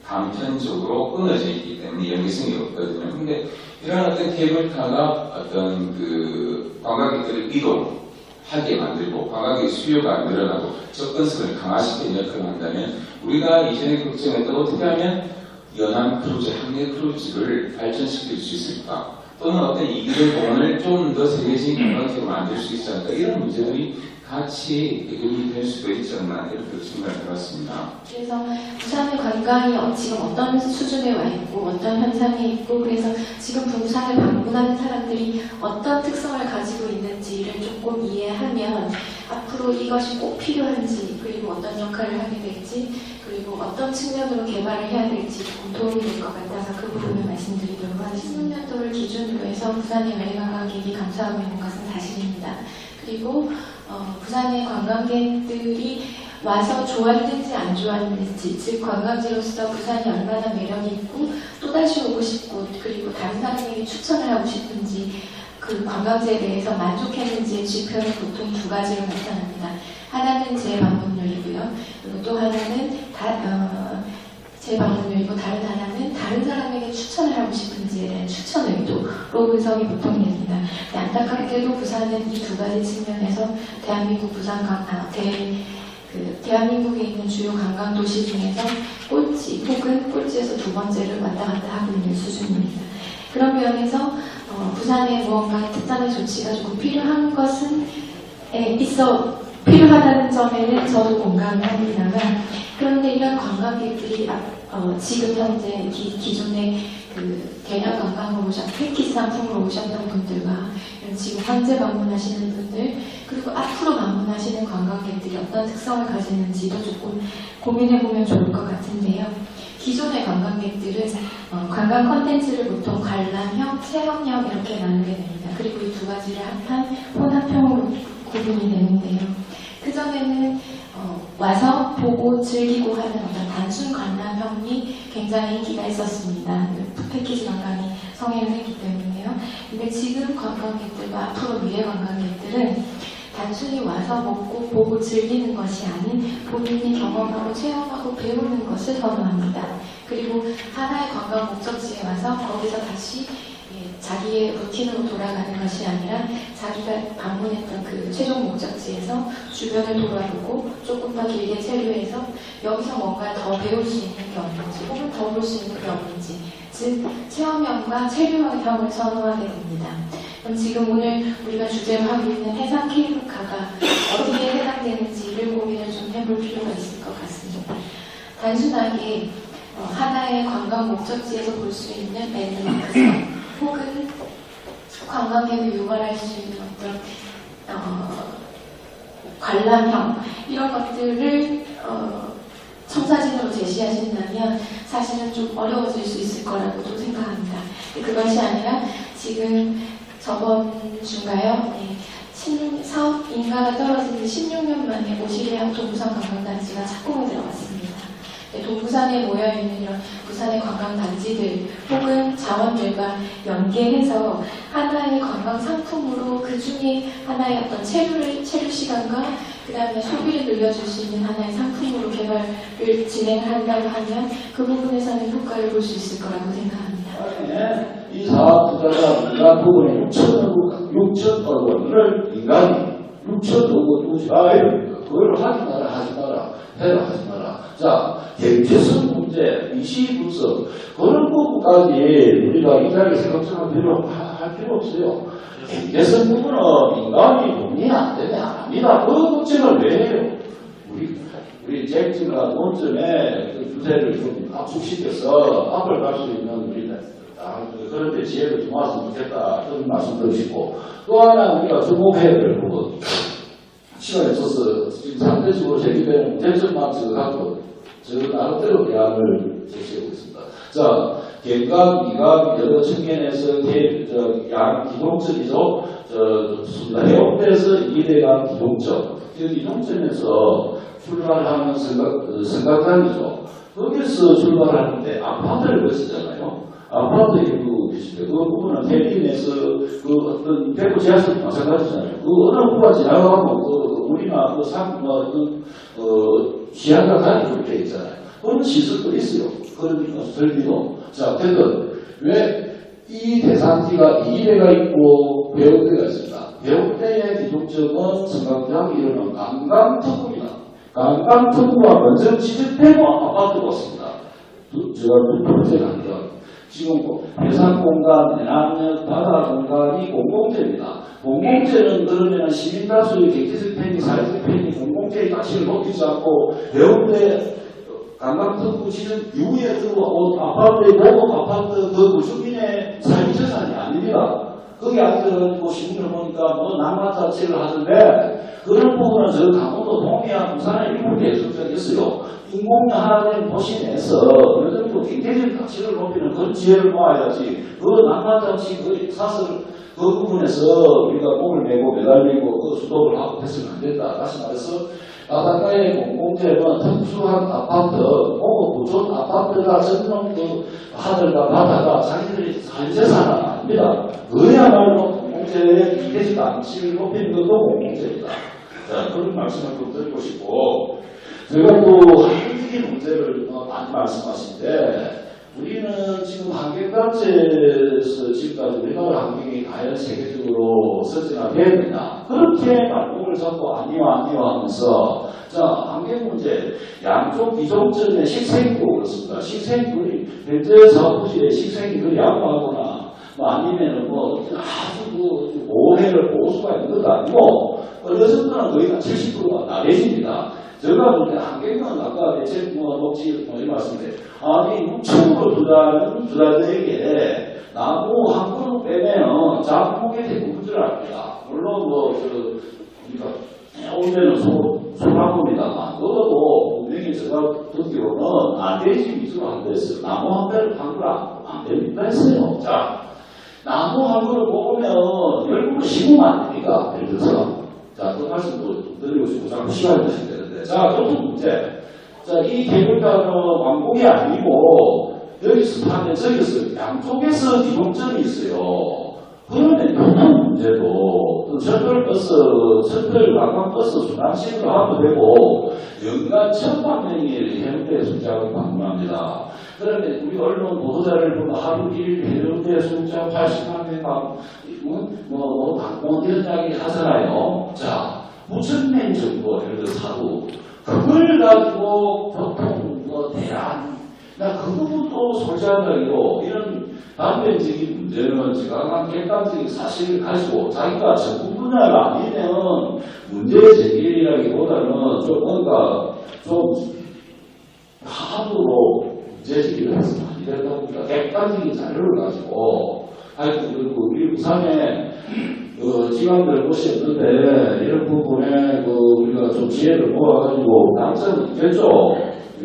단편적으로 끊어져 있기 때문에 연계성이 없거든요. 근데 이런 어떤 케이블카가 어떤 그 관광객들을 이동하게 만들고 관광객 수요가 늘어나고 접근성을 강화시키는 역할을 한다면 우리가 이전에 걱정했던 어떻게 하면 연안 크루즈, 항해 크루즈를 발전시킬 수 있을까? 또는 어떤 이기대 공원을 좀 더 세계적인 관광객으로 만들 수 있지 않을까? 이런 문제들이 같이 해결이 될 수도 있지 않나 이렇게 생각해 봤습니다. 그래서 부산의 관광이 지금 어떤 수준에 와 있고 어떤 현상에 있고 그래서 지금 부산을 방문하는 사람들이 어떤 특성을 가지고 있는지를 조금 이해하면 앞으로 이것이 꼭 필요한지 그리고 어떤 역할을 하게 될지 그리고 어떤 측면으로 개발을 해야 될지 조금 도움이 될 것 같아서 그 부분을 말씀드리도록 하겠습니다. 16년도를 기준으로 해서 부산의 외래 관광객이 감소하고 있는 것은 사실입니다. 그리고 부산의 관광객들이 와서 좋아했는지 안 좋아했는지 즉 관광지로서 부산이 얼마나 매력이 있고 또다시 오고 싶고 그리고 다른 사람에게 추천을 하고 싶은지 그 관광지에 대해서 만족했는지의 지표는 보통 두 가지로 나타납니다. 하나는 재방문율이고요. 그리고 또 하나는 재방문율이고 다른 하나는 다른 사람에게 추천을 하고 싶은지에 대한 추천 의도로 분석이 보통 됩니다. 안타깝게도 부산은 이 두 가지 측면에서 대한민국 대한민국에 있는 주요 관광 도시 중에서 꼴찌 혹은 꼴찌에서 두 번째를 왔다 갔다 하고 있는 수준입니다. 그런 면에서 부산에 무언가 특단의 조치가 조금 필요한 것은 필요하다는 점에는 저도 공감을 합니다만 그런데 이런 관광객들이 지금 현재 기존의 그 대량 관광으로 패키지 상품으로 오셨던 분들과 지금 현재 방문하시는 분들 그리고 앞으로 방문하시는 관광객들이 어떤 특성을 가지는지도 조금 고민해보면 좋을 것 같은데요. 기존의 관광객들은 관광 콘텐츠를 보통 관람형, 체험형 이렇게 나누게 됩니다. 그리고 이 두 가지를 합한 혼합형으로 구분이 되는데요. 그전에는 와서 보고 즐기고 하는 어떤 단순 관람형이 굉장히 인기가 있었습니다. 패키지 관광이 성행을 했기 때문에요. 근데 지금 관광객들과 앞으로 미래 관광객들은 단순히 와서 먹고 보고 즐기는 것이 아닌 본인이 경험하고 체험하고 배우는 것을 선호합니다. 그리고 하나의 관광 목적지에 와서 거기서 다시 자기의 루틴으로 돌아가는 것이 아니라 자기가 방문했던 그 최종 목적지에서 주변을 돌아보고 조금 더 길게 체류해서 여기서 뭔가 더 배울 수 있는 게 없는지 혹은 더 볼 수 있는 게 없는지 즉 체험형과 체류형을 선호하게 됩니다. 그럼 지금 오늘 우리가 주제로 하고 있는 해상 케이블카가 어디에 해당되는지를 고민을 좀 해볼 필요가 있을 것 같습니다. 단순하게 하나의 관광 목적지에서 볼 수 있는 랜드마크성 혹은 관광객을 유발할 수 있는 어떤 관람형 이런 것들을 청사진으로 제시하신다면 사실은 좀 어려워질 수 있을 거라고도 생각합니다. 그것이 아니라 지금 저번 주인가요? 사업 인가가 떨어진 16년 만에 오시리아 동부산 관광단지가 착공에 들어갔습니다. 동부산에 모여있는 이런 부산의 관광단지들 혹은 자원들과 연계해서 하나의 관광 상품으로 그 중에 하나의 어떤 체류 시간과 그 다음에 소비를 늘려줄 수 있는 하나의 상품으로 개발을 진행한다고 하면 그 부분에서는 효과를 볼 수 있을 거라고 생각합니다. 이 사업 투자가 민간 부분에 6천억 원을 인간이 6천억 원을 줘야 됩니다. 그걸 하지 마라. 해라 하지 마라. 자, 경제성 문제, 이시분석 그런 부분까지 우리가 이 자리에서 걱정할 필요 없어요. 경제성 부분은 민간이 동의 안 되면 안 합니다. 그 걱정을 왜 해요? 우리 잭지가 원점에 그 주제를 좀 압축시켜서 앞을 갈 수 있는 우리 그런 데 지혜를 좀 왔으면 좋겠다. 그런 말씀도 드리고 또 하나 우리가 주목해야 될 부분 시간이 있어서 지금 상대적으로 제기되는 대전만 가지고 저 나름대로 대안을 제시하고 있습니다. 자, 경감, 미감 여러 측면에서 기동적이죠. 해운대에서 이대강 기동적, 기동점에서 출발하는 생각단이죠. 거기서 출발하는데 아파트를 거치잖아요. 아파트 일부 계시죠. 그 부분은 대림에서 그 어떤 대구 지하철 마찬가지잖아요. 그 어느 부가 지나가고 우리나 시야가 가리고 되어 있잖아요. 그런 시설도 있어요. 그런 설비도. 자, 어쨌든 왜 이 대상지가 이대가 있고 배운대가 있습니다. 배운대의 기준점은 성강대학이 이르는 강강특구입니다. 강강특구가 먼저 지적되고 아파트가 왔습니다. 제가 두 번째 강강. 지금 해상 공간, 해남역, 바다 공간이 공공재입니다. 공공재는 그러면 시민 다수의 경제적 편의, 사회적 편의, 공공재의 가치를 높이지 않고 해운대 관광특구 지금 이후에 아파트의 공업 아파트 그 구주민의 삶의 재산이 아닙니다. 거기 앉아가지고 신문을 보니까 낭만 자체를 하던데 그런 부분은 저 강원도 동해안 부산에 일부 계획적이 있어요. 인공위 하나된 도시 내에서 어느 정도 경제적 가치를 높이는 그런 지혜를 모아야지 그 낭만장치 그 사설 그 부분에서 우리가 몸을 메고 매달리고 그 수도를 하고 했으면 안 된다. 다시 말해서 바닷가의 공공재는 특수한 아파트, 보존 아파트가 전용 그 하늘과 바다가 자기들이 산재산은 아닙니다. 그야말로 공공재의 기대적 가치를 높이는 것도 공공재입니다. 자, 그런 말씀을 좀 드리고 싶고 제가 또 한국의 문제를 많이 말씀하시는데 우리는 지금 환경단체에서 지금까지 우리나라 환경이 과연 세계적으로 선진화되었느냐 그렇게 말씀을 자꾸 아니요 하면서 자 환경 문제 양쪽 기종점의 식생도 그렇습니다. 식생들이 현재 사업부지에 식생이 그리 양호하거나 아니면은 아주 보호수가 있는 것도 아니고 어느 정도는 거의 70%가 나래집니다. 제가 볼 때 환경은 아까 대체 녹지 이 말씀인데 아니 6천으로 투자자에게 나무 한 그루 빼면 작목의 대부분을 압니다. 물론 우리가 올해는 소나무입니다만 그것도 분명히 제가 듣기로는 안 되지 미수로 안 됐어요. 나무 한 배를 한 그루 안 됩니다 했어요. 자, 나무 한 그루 뽑으면 10그루 심으면 안 됩니까? 예를 들어서 자, 그 말씀도 드리고 싶고 자꾸 시간이 드시는데 자, 교통 문제. 자, 이 개울가는 왕복이 아니고, 여기서 타면 저기서 양쪽에서 기동점이 있어요. 그러면 교통 문제도, 선별 관광버스 순환식으로 하면 되고, 연간 1000만 명이 해운대 순장을 방문합니다. 그러면 우리 언론 보도자를 보면 하루 1일 해운대 순장 80만 명 방문 이런 이야기 하잖아요. 자, 5,000명 정도 예를 들어 사고 그걸 가지고 보통 대안 나 그 부분도 솔직하게도 이런 단편적인 문제는 제가 객관적인 사실을 가지고 자기가 전문 분야가 아니면 문제 제기라기보다는 좀 뭔가 좀 하도로 문제 제기를 해서 많이 된다고 봅니다. 객관적인 자료를 가지고 그리고 우리 부산에 지방들 곳이 없는데 이런 부분에 우리가 좀 지혜를 모아가지고 당선이 있겠죠.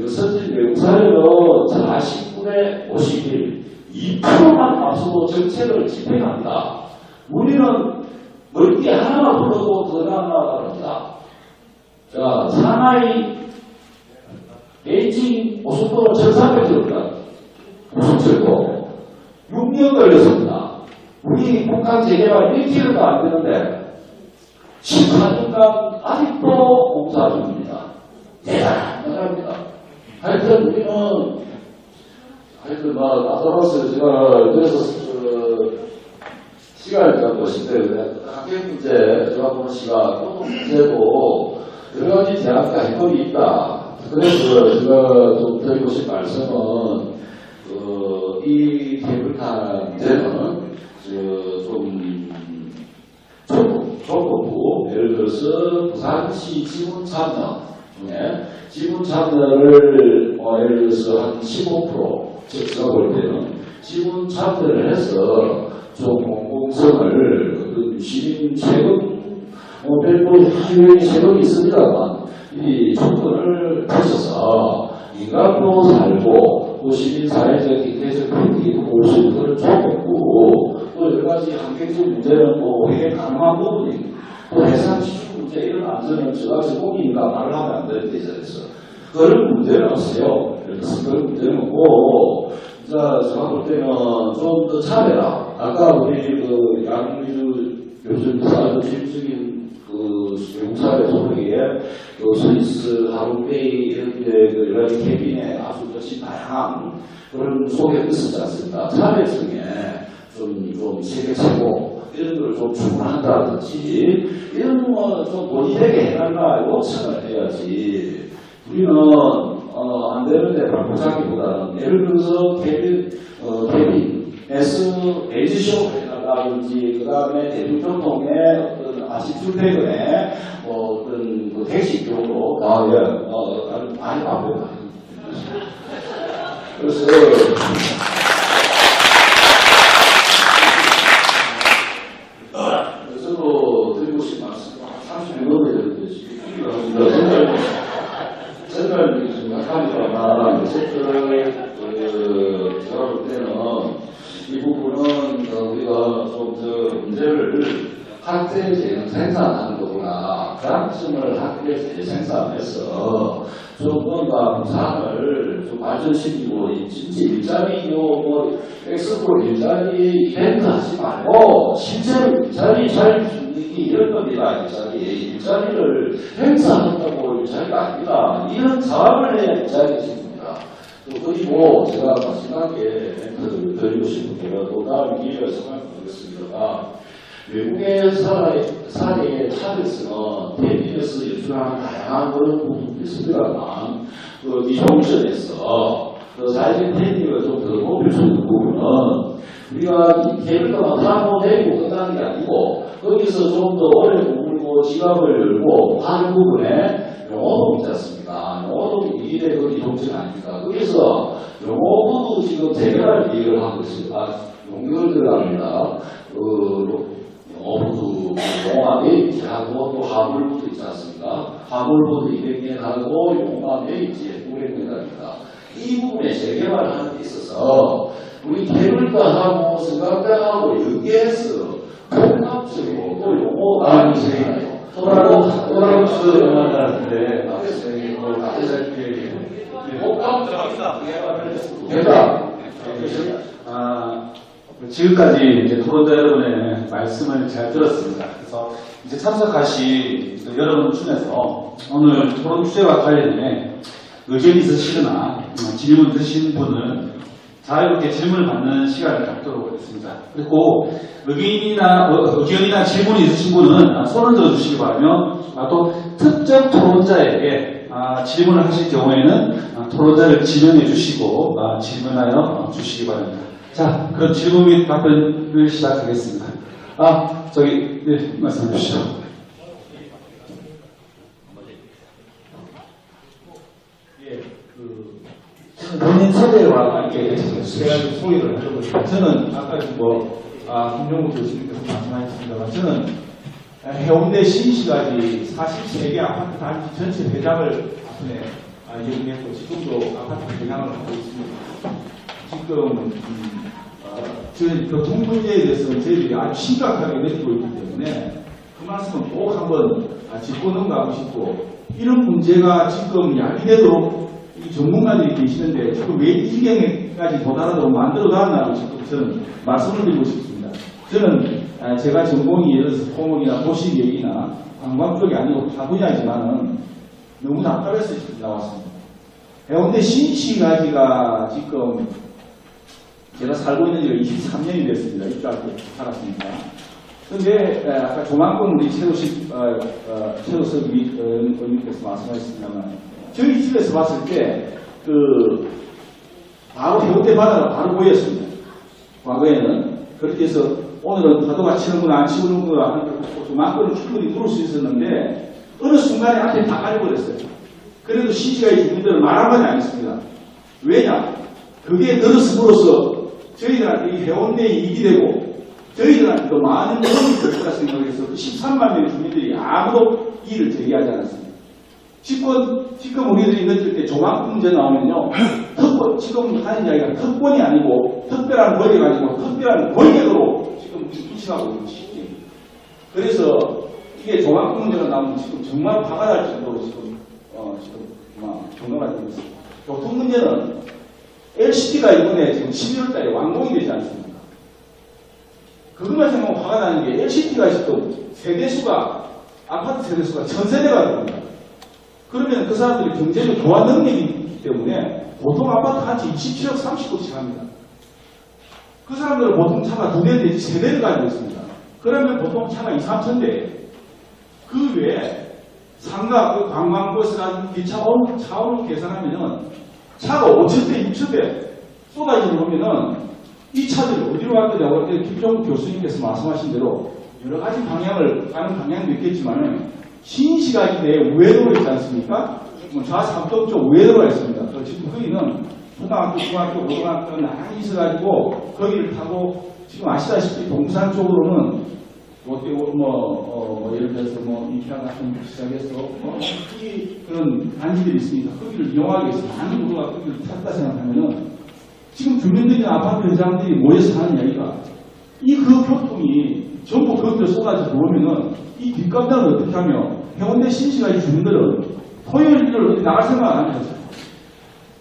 선진 외국 사례는 49대 51, 2%만 앞서고 정책을 집행합니다. 우리는 멀티 하나만 불러도 더 나아갑니다. 자, 상하이, 베이징, 고속도로 1300km 고속철도 6년 걸렸습니다. 우리 북한 재개발 1km도 안 되는데 14년간 아직도 공사 중입니다. 대단한 나라입니다. 하여튼 우리는 나서로서 제가 그래서 시간을 갖고 싶은데 학교 문제 제가 보는 시간 또 문제고 여러 가지 대학과 해법이 있다. 그래서 제가 좀 드리고 싶은 말씀은 이 케이블카 문제는 좀 좁고 예를 들어서 부산시 지분 참여 중에 지분 참여를 예를 들어서 한 15% 제가 볼 때는 지분 참여를 해서 좀 공공성을 시민 세금 별도 하유의 세금이 있습니다만 이 조건을 거쳐서 인간도 살고 또 시민 사회적 경제적 혜택이 올 수 있는 걸 좁고 또 여러 가지 한계적 문제는 또 해결 가능한 부분이 또 해상 시축 문제 이런 안전은 제가 제공이니까 말을 하면 안 되는 대해서 그런 문제는 없어요. 그래서 그런 문제는 없고 제가 볼 때는 좀 더 차례라. 아까 우리 그 양미주 교수님께서 아주 질적인 그 용사의 소리에 그 스위스, 하루페이 이런 데 여러 가지 캐빈에 아주 다양한 그런 소개가 있었지 않습니까? 차례성에 좀 세계 최고 이런 걸 좀 주문한다든지 이런 거 좀 본인에게 해달라 요청을 해야지. 우리는 안 되는데 발표하기보다는 예를 들어서 케빈 에이지쇼 해달라든지 그 다음에 대중교통의 어떤 아시출퇴근에 어떤 그 택시 쪽으로 많이 바쁘다. 그래서 저도 드리고 싶은 말씀 30년 되는데 지금 정말 생각하니까 제가 볼 때는 이 부분은 우리가 좀 문제를 학대 생산하는 것보다 가능성을 학대 생산해서 좀 뭔가 부산을 좀 발전시키고 진짜 일자리 엑스포 일자리 이벤트 하지 말고 실제로 일자리 잘 주는 게 이런 겁니다. 일자리를 행사한다고 일자리가 아닙니다. 이런 사업을 해야 일자리가 생깁니다. 그리고 제가 마지막에 멘트를 드리고 싶은 게 또 다른 기회가 정말 모르겠습니다가 외국의 사례의 차별성은 대비해서 연출하는 다양한 그런 부분이 있습니다만 그 미용션에서 그 사회적 테크닉을 좀 더 높일 수 있는 부분은 우리가 이 케이블카만 타고 내리고 끝나는 게 아니고 거기서 좀 더 오래 머물고 지갑을 열고 하는 부분에 영어도 있지 않습니까? 영어도 이일의 그 이동증 아닙니까? 거기서 영어도 지금 대결할 얘기를 하고 있습니다. 용역을 들어갑니다. 영어부도 영화 메이지 하고 또 화물부도 있지 않습니까? 화물부도 200년 하고 영화 메이지에 500년 합니다. 이 부분에 재개발하는 데 있어서 우리 케이블카하고 승강장하고 연계해서 복합적으로 또 용어가 토라로스 영화들한테 지금까지 이제 토론자 여러분의 말씀을 잘 들었습니다. 그래서 이제 참석하신 여러분 중에서 오늘 토론 주제와 관련해 의견이 있으시거나 질문 드신 분은 자유롭게 질문을 받는 시간을 갖도록 하겠습니다. 그리고 의견이나 질문이 있으신 분은 손을 들어주시기 바라며 또 특정 토론자에게 질문을 하실 경우에는 토론자를 지명해 주시고 질문하여 주시기 바랍니다. 자, 그럼 질문 및 답변을 시작하겠습니다. 네, 말씀해 주시죠. 본인 소개와 함께 제가 좀 소개를 하려고 해요. 저는 아까 김종국 교수님께서 말씀하셨습니다만 저는 해운대 신시가지 43개 아파트 단지 전체 회장을 앞에 역임했고 지금도 아파트 회장을 하고 있습니다. 지금 저희 교통 문제에 대해서는 저희들이 아주 심각하게 느끼고 있기 때문에 그 말씀은 꼭 한번 짚고 넘어가고 싶고 이런 문제가 지금 야기되도록 이 전문가들이 계시는데 지금 왜 이 지경에까지 도달하도록 만들어놨나고 지금 저는 말씀을 드리고 싶습니다. 저는 제가 전공이 예를 들어서 토목이나 도시계획이나 관광 쪽이 아니고 다 분야이지만은 너무 답답해서 지금 나왔습니다. 해운대 신시가지가 지금 제가 살고 있는 지가 23년이 됐습니다. 입주할 때 살았으니까. 근데 아까 조만권 우리 최우석 의원님께서 말씀하셨습니다만 저희 집에서 봤을 때 바로 해운대 바다가 바로 보였습니다. 과거에는 그렇게 해서 오늘은 파도가 치는구나 안 치는구나 하는 조만권을 충분히 누를 수 있었는데 어느 순간에 앞에 다 깔려버렸어요. 그래도 신시가지 주민들은 말 한마디 안 했습니다. 왜냐? 그게 들었음으로써 저희들한테 이 해운대에 이익이 되고 저희들한테도 많은 도움이 될 거라 생각해서 13만 명의 주민들이 아무도 이의를 제기하지 않았습니다. 지금 우리들이 느낄 때 조망 문제 나오면요. 지금 하는 이야기가 특권이 아니고 특별한 권리가 아니고 특별한 권력으로 지금 인식하고 있는 시기입니다. 그래서 이게 조망 문제가 나오면 지금 정말 화가 날 정도로 지금 경로가 되고 있습니다. 교통 문제는 LCT가 이번에 지금 11월 달에 완공이 되지 않습니까? 그것만 생각하면 화가 나는 게 LCT가 지금 아파트 세대수가 1000세대가 됩니다. 그러면 그 사람들이 경제적 교환 능력이 있기 때문에 보통 아파트 한 채 27억 30억씩 합니다. 그 사람들은 보통 차가 2대 내지 3대를 가지고 있습니다. 그러면 보통 차가 2, 3천대. 그 외에 상가, 관광버스라든지 기차 차원을 계산하면은 차가 5천대, 6천대 쏟아져 들어오면은 이 차들이 어디로 갈 거냐고 김종국 교수님께서 말씀하신 대로 여러 가지 방향을 가는 방향도 있겠지만 신시가지 내에 우회도로 있지 않습니까? 좌삼동 쪽 우회도로가 있습니다. 지금 거기는 초등학교, 중학교, 고등학교 나란히 있어가지고 거기를 타고 지금 아시다시피 동산 쪽으로는 롯데 예를 들어서 이케아 같은 거 시작해서 그런 단지들이 있으니까 거기를 이용하기 위해서 많은 구도가 거기를 탔다 생각하면은 지금 주민들이나 아파트 회장들이 모여서 하는 이야기가 그 교통이 전부 거기로 쏟아져 들어오면은 이 뒷감당을 어떻게 하며 해운대 신시가지 주민들은 토요일을 어디 나갈 생각 안 하죠.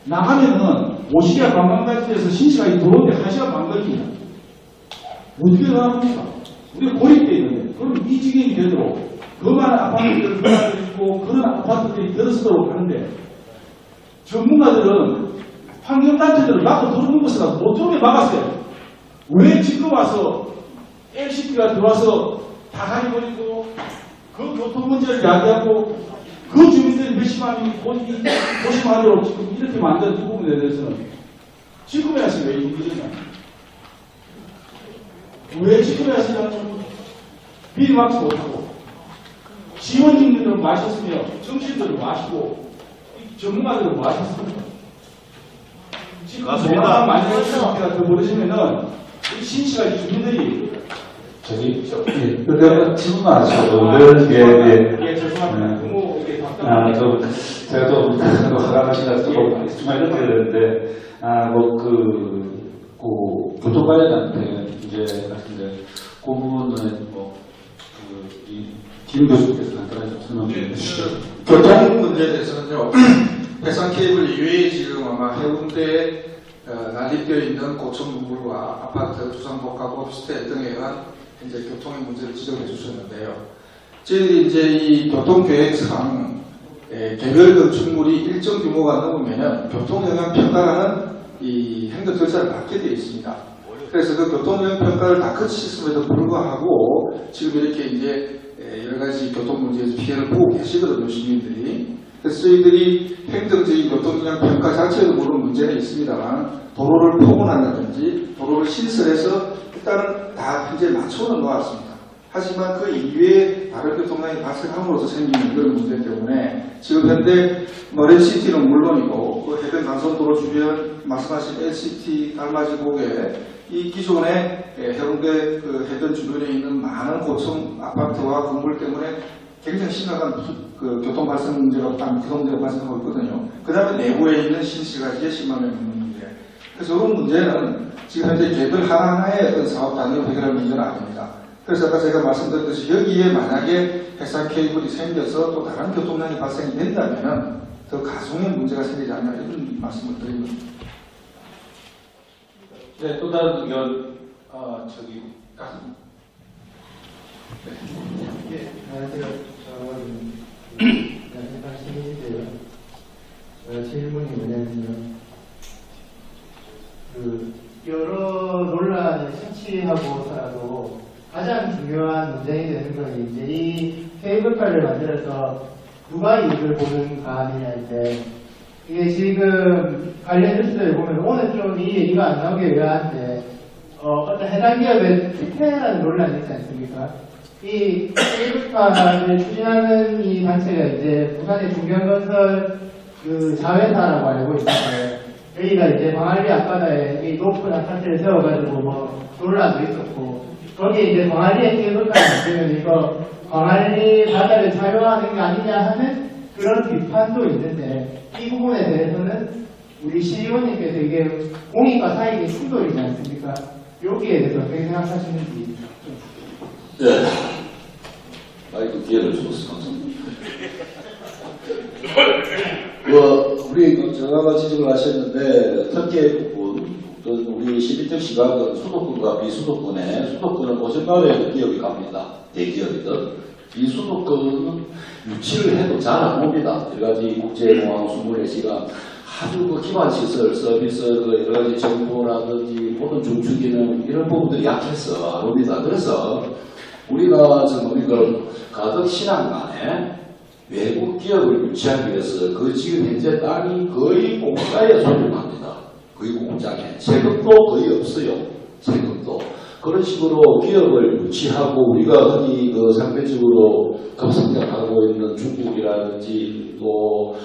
나가면은 50야 관광단지에서 신시가지 들어오는데 1시간 반 걸립니다. 어떻게 나갑니까? 우리가 고립되어 있는데, 그럼 이 지경이 되도록, 그만 아파트들을 들어가고, 그런 아파트들이 들어서도록 하는데, 전문가들은 환경단체들을 막고 들어오는 것을 못 들어오게 막았어요. 왜 지금 와서 LCT가 들어와서 다 가려버리고, 그 교통 문제를 야기하고, 그 주민들이 몇십만 명이 도시만으로 지금 이렇게 만든 이 부분에 대해서는 지금에 와서 왜 이러냐. 왜 지금에 와서 미리 막지 못하고 지원진들은 마셨으며 정치인들은 마시고 전문가들은 마셨습니다. 지금 조만간 만약에 상태가 더 벌어지면은 이 신시가지 주민들이 그러니까 질문 안 하셔도 예, 죄송합니다. 제가 좀 화가 나시다 조금 이렇게 되는데 교통 관련한 문제 같은데 그 부분은 김 교수께서 간단하게 좀 설명해 주시죠. 교통 문제에 대해서는요. 해상 케이블 이외에 지금 아마 해운대에 난립되어 있는 고층 건물과 아파트, 주상복합, 오피스텔 등에 의한 이제 교통의 문제를 지적해 주셨는데요. 저희들이 이제 이 교통계획상 개별 건축물이 일정 규모가 넘으면 교통영향 평가라는 이 행정 절차를 받게 되어 있습니다. 그래서 그 교통영향 평가를 다 거치셨음에도 불구하고 지금 이렇게 이제 여러 가지 교통 문제에서 피해를 보고 계시거든요, 시민들이. 그래서 저희들이 행정적인 교통영향 평가 자체에도 물론 문제는 있습니다만 도로를 포근한다든지 도로를 신설해서 일단은 다 현재 맞춰는 놓았습니다. 하지만 그 이외에 다른 교통량이 발생함으로써 생기는 그런 문제 때문에 지금 현재 랩시티는 물론이고 그 해변 강선도로 주변 말씀하신 LCT 달맞이 고개 이 기존의 해운대 그 해변 주변에 있는 많은 고층 아파트와 건물 때문에 굉장히 심각한 그 교통 발생 문제가 교통 문제가 발생하고 있거든요. 그 다음에 내부에 있는 신시가지의 10만 명 있는 문제. 그래서 그런 문제는 지금 현재 개별 하나하나의 어떤 사업 단위로 해결할 문제는 아닙니다. 그래서 아까 제가 말씀드렸듯이 여기에 만약에 해상 케이블이 생겨서 또 다른 교통량이 발생이 된다면은 더 가중의 문제가 생기지 않냐 이런 말씀을 드립니다. 네, 또 다른 의견, 저기, 네, 안녕하세요. 신민이세요. 질문이 뭐냐면요. 여러 논란을 생치하고서라도 가장 중요한 문제이 되는 건 이제 이 케이블카를 만들어서 누가 이익을 보는가 하느냐인데, 이게 지금 관련 뉴스를 보면 오늘 좀 이 얘기가 안 나오게 의아한데, 어떤 해당 기업의 특혜라는 논란이 있지 않습니까? 이 케이블카를 추진하는 이 단체가 이제 부산의 중견건설 그 자회사라고 알고 있는데, 여기가 이제 광안리 앞바다에 이 높은 아파트를 세워가지고 뭐 논란도 있었고, 거기에 이제 광안리에 케이블카를 만들면 이거 광안리 바다를 사용하는 게 아니냐 하는 그런 비판도 있는데, 이 부분에 대해서는 우리 시의원님께서 이게 공익과 사익의 충돌이지 않습니까? 여기에 대해서 어떻게 생각하시는지. 네. 마이크 기회를 주셔서 감사합니다. 우리 정화가 지적을 하셨는데, 특히 부분, 우리 12등 시각은 수도권과 비수도권에, 수도권은 고정가에 기업이 갑니다. 대기업이든. 비수도권은 유치를 해도 잘 안 옵니다. 여러 가지 국제공항 24시간 아주 그 기반 시설, 서비스, 여러 가지 정보라든지 모든 중추기능 이런 부분들이 약해서 안 옵니다. 그래서 우리가 지금 이걸 가덕 신안간에 외국 기업을 유치하기 위해서 그 지금 현재 땅이 거의 공짜에 소유합니다. 거의 공짜에. 세금도 거의 없어요. 세금도. 그런 식으로 기업을 유치하고 우리가 흔히 그 상대적으로 급성장하고 있는 중국이라든지 또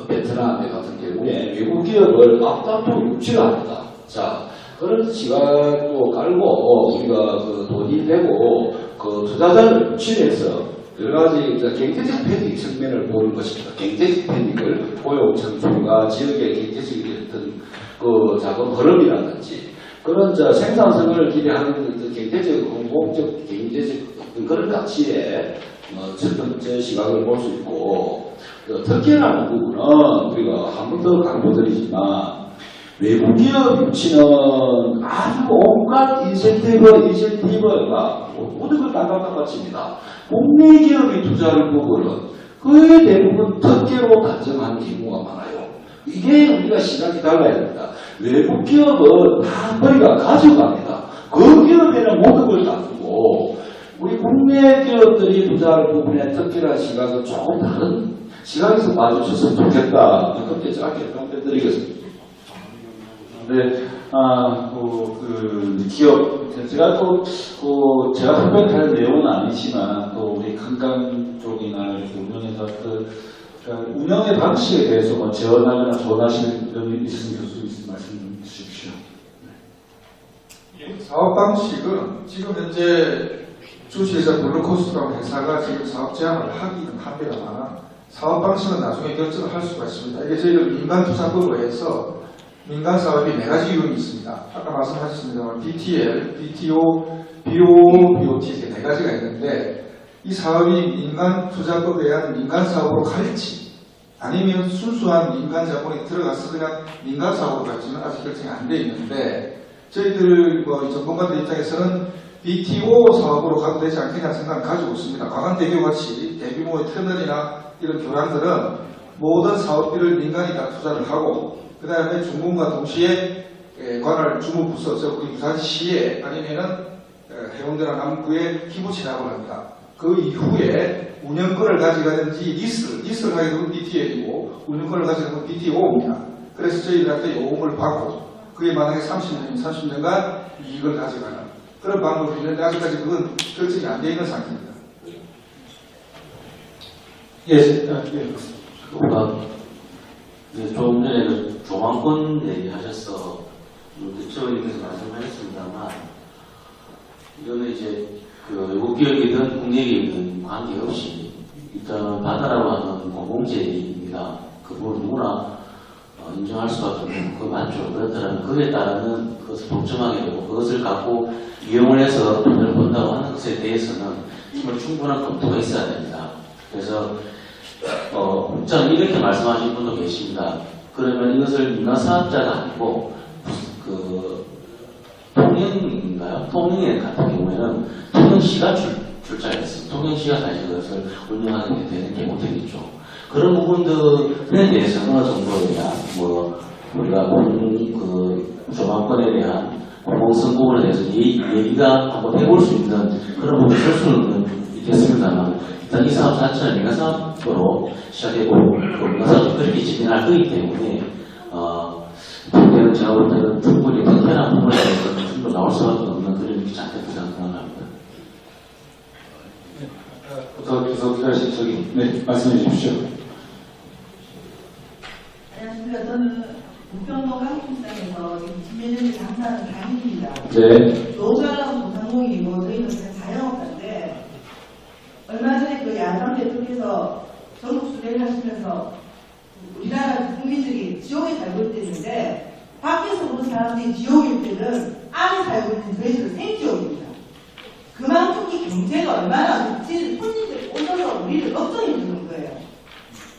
베트남 같은 경우에 외국 기업을 앞다투어 유치를 합니다. 자, 그런 시각도 깔고 우리가 그 돈이 되고 그 투자자를 유치해서 여러 가지 경제적 패닉 측면을 보는 것입니다. 경제적 패닉을 고용 창출과 지역의 경제적인 어떤 그 자금 흐름이라든지 그런 생산성을 기대하는 경제적, 공공적, 경제적 그런 가치에 첫 번째 시각을 볼 수 있고, 특혜라는 부분은 우리가 한 번 더 강조드리지만 외국 기업 유치는 아주 온갖 인센티브가 모든 걸 깎아치입니다. 국내 기업이 투자를 보고는 거의 대부분 특혜로 단정하는 경우가 많아요. 이게 우리가 시각이 달라야 됩니다. 외국 기업은 다 우리가 가져갑니다. 그 기업에는 모든 걸 다 주고 우리 국내 기업들이 투자할 부분에 특별한 시각은 조금 다른 시각에서 봐주셨으면 좋겠다. 그렇게 짧게 평가드리겠습니다. 네, 기업, 제가 제가 특별히 할 내용은 아니지만, 또 우리 관광 쪽이나 이렇게 운영해서 그러니까 운영의 방식에 대해서 뭐 제언하거나 조언하실 점이 있으면 교수님 말씀 주십시오. 사업 방식은 지금 현재 주식회사 블루코스트라는 회사가 지금 사업 제안을 하기는 합니다만, 사업 방식은 나중에 결정을 할 수가 있습니다. 이게 저희들 민간투자법으로 해서 민간 사업이 4가지 유형이 있습니다. 아까 말씀하셨습니다만 BTL, BTO, BO, BOT 이렇게 4가지가 있는데 이 사업이 민간 투자법에 의한 민간 사업으로 갈지 아니면 순수한 민간 자본이 들어가서 그냥 민간 사업으로 갈지는 아직 결정이 안 돼 있는데 저희들 전문가들 입장에서는 BTO 사업으로 가도 되지 않겠냐는 생각을 가지고 있습니다. 광안대교 같이 대규모의 터널이나 이런 교량들은 모든 사업비를 민간이 다 투자를 하고 그 다음에 중공과 동시에 관할 주무부서, 우리 부산시에 아니면은 해운대나 남구에 기부 진압을 합니다. 그 이후에 운영권을 가져가든지 리스를 하게 되면 BTL이고 운영권을 가져가면 BTO입니다. 그래서 저희들한테 요금을 받고 그게 만약에 30년간 이익을 가져가는 그런 방법이 있는데 아직까지 그건 결정이 안 되어 있는 상태입니다. 조금 전에 그 조망권 얘기하셔서 대표님께서 말씀하셨습니다만 이거는 이제 그 외국 기업이든 국내 기업이든 관계없이 일단은 바다라고 하는 공공재입니다. 그 부분 누구나 인정할 수밖에 없는 그 맞죠. 그렇다면 그에 따르는 그것을 독점하게 되고 그것을 갖고 이용을 해서 돈을 번다고 하는 것에 대해서는 정말 충분한 검토가 있어야 됩니다. 그래서 저는 이렇게 말씀하신 분도 계십니다. 그러면 이것을 민간사업자가 아니고 통영인가요? 통영에 같은 경우에는 통영시가 출자했습니다. 통영시가 사실 그것을 운영하게 되는 게 못되겠죠. 그런 부분들에 대해서 어느 정도야 우리가 조망권에 대한 공공성 부분에 대해서 얘기가 한번 해볼 수 있는 그런 부분이 있을 수는 있겠습니다만 일단 이 사업 자체는 민간사업으로 시작되고 민간사업이 그렇게 진행할 거기 때문에 그때는 제가 볼 때는 충분히 특별한 부분에 대해서는 충분히 나올 수밖에 없는 그런 일이지 않겠다 생각합니다. 계속 기다리신 저기 네 말씀해 주십시오. 안녕하십니까. 저는 부평동 한국시장에서 지금 집매점에 장사하는 장인입니다. 네. 노사랑 도상공이고 저희는 자영업자인데 얼마 전에 그 야당 대통령께서 전국 수배를 하시면서 우리나라 국민들이 지옥에 살고 있다는데 밖에서 보는 사람들이 지옥일 때는 안에 살고 있는 저희들은 생지옥입니다. 그만큼 이 경제가 얼마나 손님들 오셔서 우리를 걱정해 주는 거예요.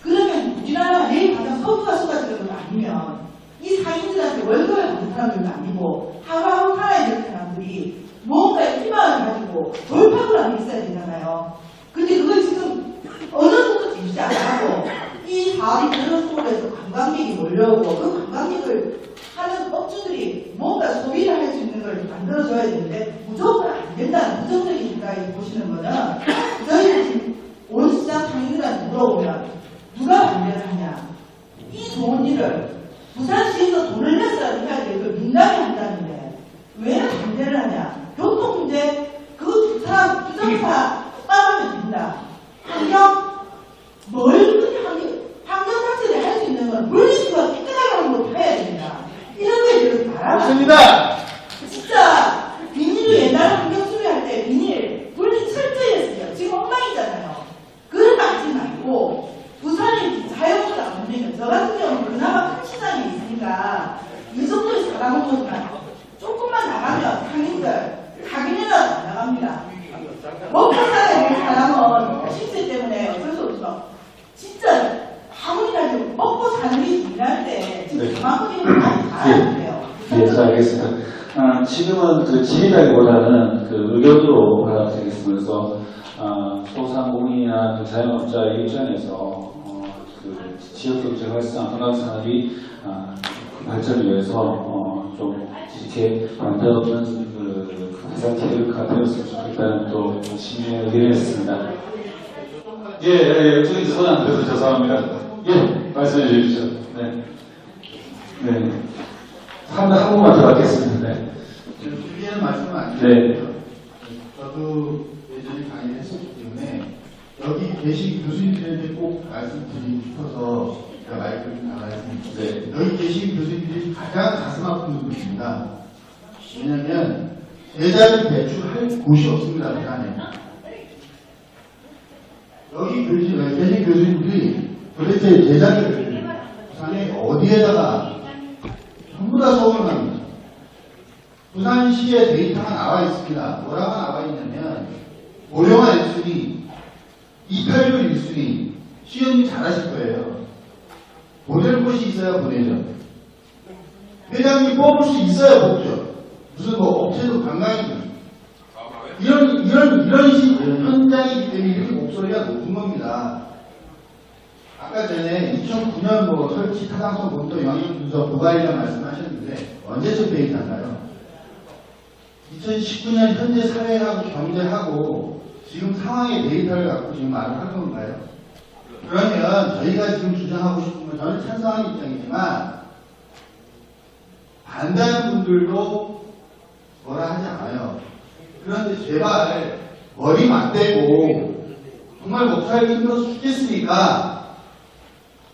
그러면 우리나라가 내일 가장 서구가 쏟아지는 건 아니면 이 상인들한테 월급을 받는 사람들도 아니고 하루하루 살아야 될 사람들이 무언가의 희망을 가지고 돌파구를 하고 있어야 되잖아요. 근데 그걸 지금 어느 정도 제시 안 하고 이 사업이 그런 속으로 해서 관광객이 몰려오고 그 관광객을 하는 업주들이 뭔가 소비를 할 수 있는 걸 만들어줘야 되는데 무조건 안 된다는 부정적인 생각이 보시는 거는 저희는 지금 온 시장 상인들한테 물어보면 누가 반대를 하냐. 이 좋은 일을 부산시에서 돈을 내서라도 해야 돼. 그 민간이 한다는데 왜 반대를 하냐. 교통 문제 그 사람 주정사 따르면 된다. 환경 뭘 그렇게 환경 자체를 할 수 있는 건 물리수가 깨끗하게 하는 것도 해야 됩니다. 이런 거에 대해서 말하면 맞습니다. 진짜 비닐을 옛날에 환경 수리할 때 비닐 분리 철저히 했어요. 지금 엉망이잖아요. 그런 거 하지 말고 부산에 자영업자 안 되면 저 같은 경우는 그나마 큰 시장이 있으니까 이 정도의 사람은 거지만 조금만 나가면 상인들 가게라도 안 나갑니다. 먹고 살아야 될 사람은 10세 때문에 어쩔 수 없지만 진짜 아무리라도 먹고 사는 게 중요할 때 지금 그만큼 많이 가야 돼요. 네, 알겠습니다. 지금은 그 질의라기보다는 그 의견으로 받아들이겠습니다. 그래서 소상공인이나 그 자영업자 입장에서 그 지역경제 활성, 관광산업이 그 발전을 위해서 좀 이렇게 반대없는 그 해상 케이블카 되었으면 좋겠다는 또 시민의 의견이었습니다. 예, 저기 손 안 들어서 죄송합니다. 예, 말씀해 주십시오. 네. 네. 한 번만 더 하겠습니다. 네. 준비하는 말씀은 아니에요. 네. 저도 예전에 강의를 했었기 때문에 여기 계신 교수님들한테 꼭 말씀드리고 싶어서 제가 마이크를 나가겠습니다. 네. 여기 계신 교수님들이 가장 가슴 아픈 분들입니다. 왜냐하면 제자를 배출할 곳이 없습니다. 부산에. 여기 계신 교수님들이 도대체 제자를 부산에 어디에다가 전부 다 서울을 합니다. 부산시의 데이터가 나와 있습니다. 뭐라고 나와 있냐면 고령화 1순위, 이탈률 1순위, 시험이 잘하실 거예요. 보낼 곳이 있어야 보내죠. 회장님 뽑을 수 있어야 뽑죠. 무슨 뭐 업체도 관광이죠. 이런 현장이기 때문에 이렇게 목소리가 높은 겁니다. 아까 전에 2009년 뭐 설치 타당성 검토 영향 분석 부가이라 말씀하셨는데 언제적 데이터인가요? 2019년 현재 사회하고 경제하고 지금 상황의 데이터를 갖고 지금 말을 하는 건가요? 그러면 저희가 지금 주장하고 싶은 건 저는 찬성하는 입장이지만 반대하는 분들도 뭐라 하지 않아요. 그런데 제발 머리 맞대고 정말 못 살기 힘들어서 죽겠으니까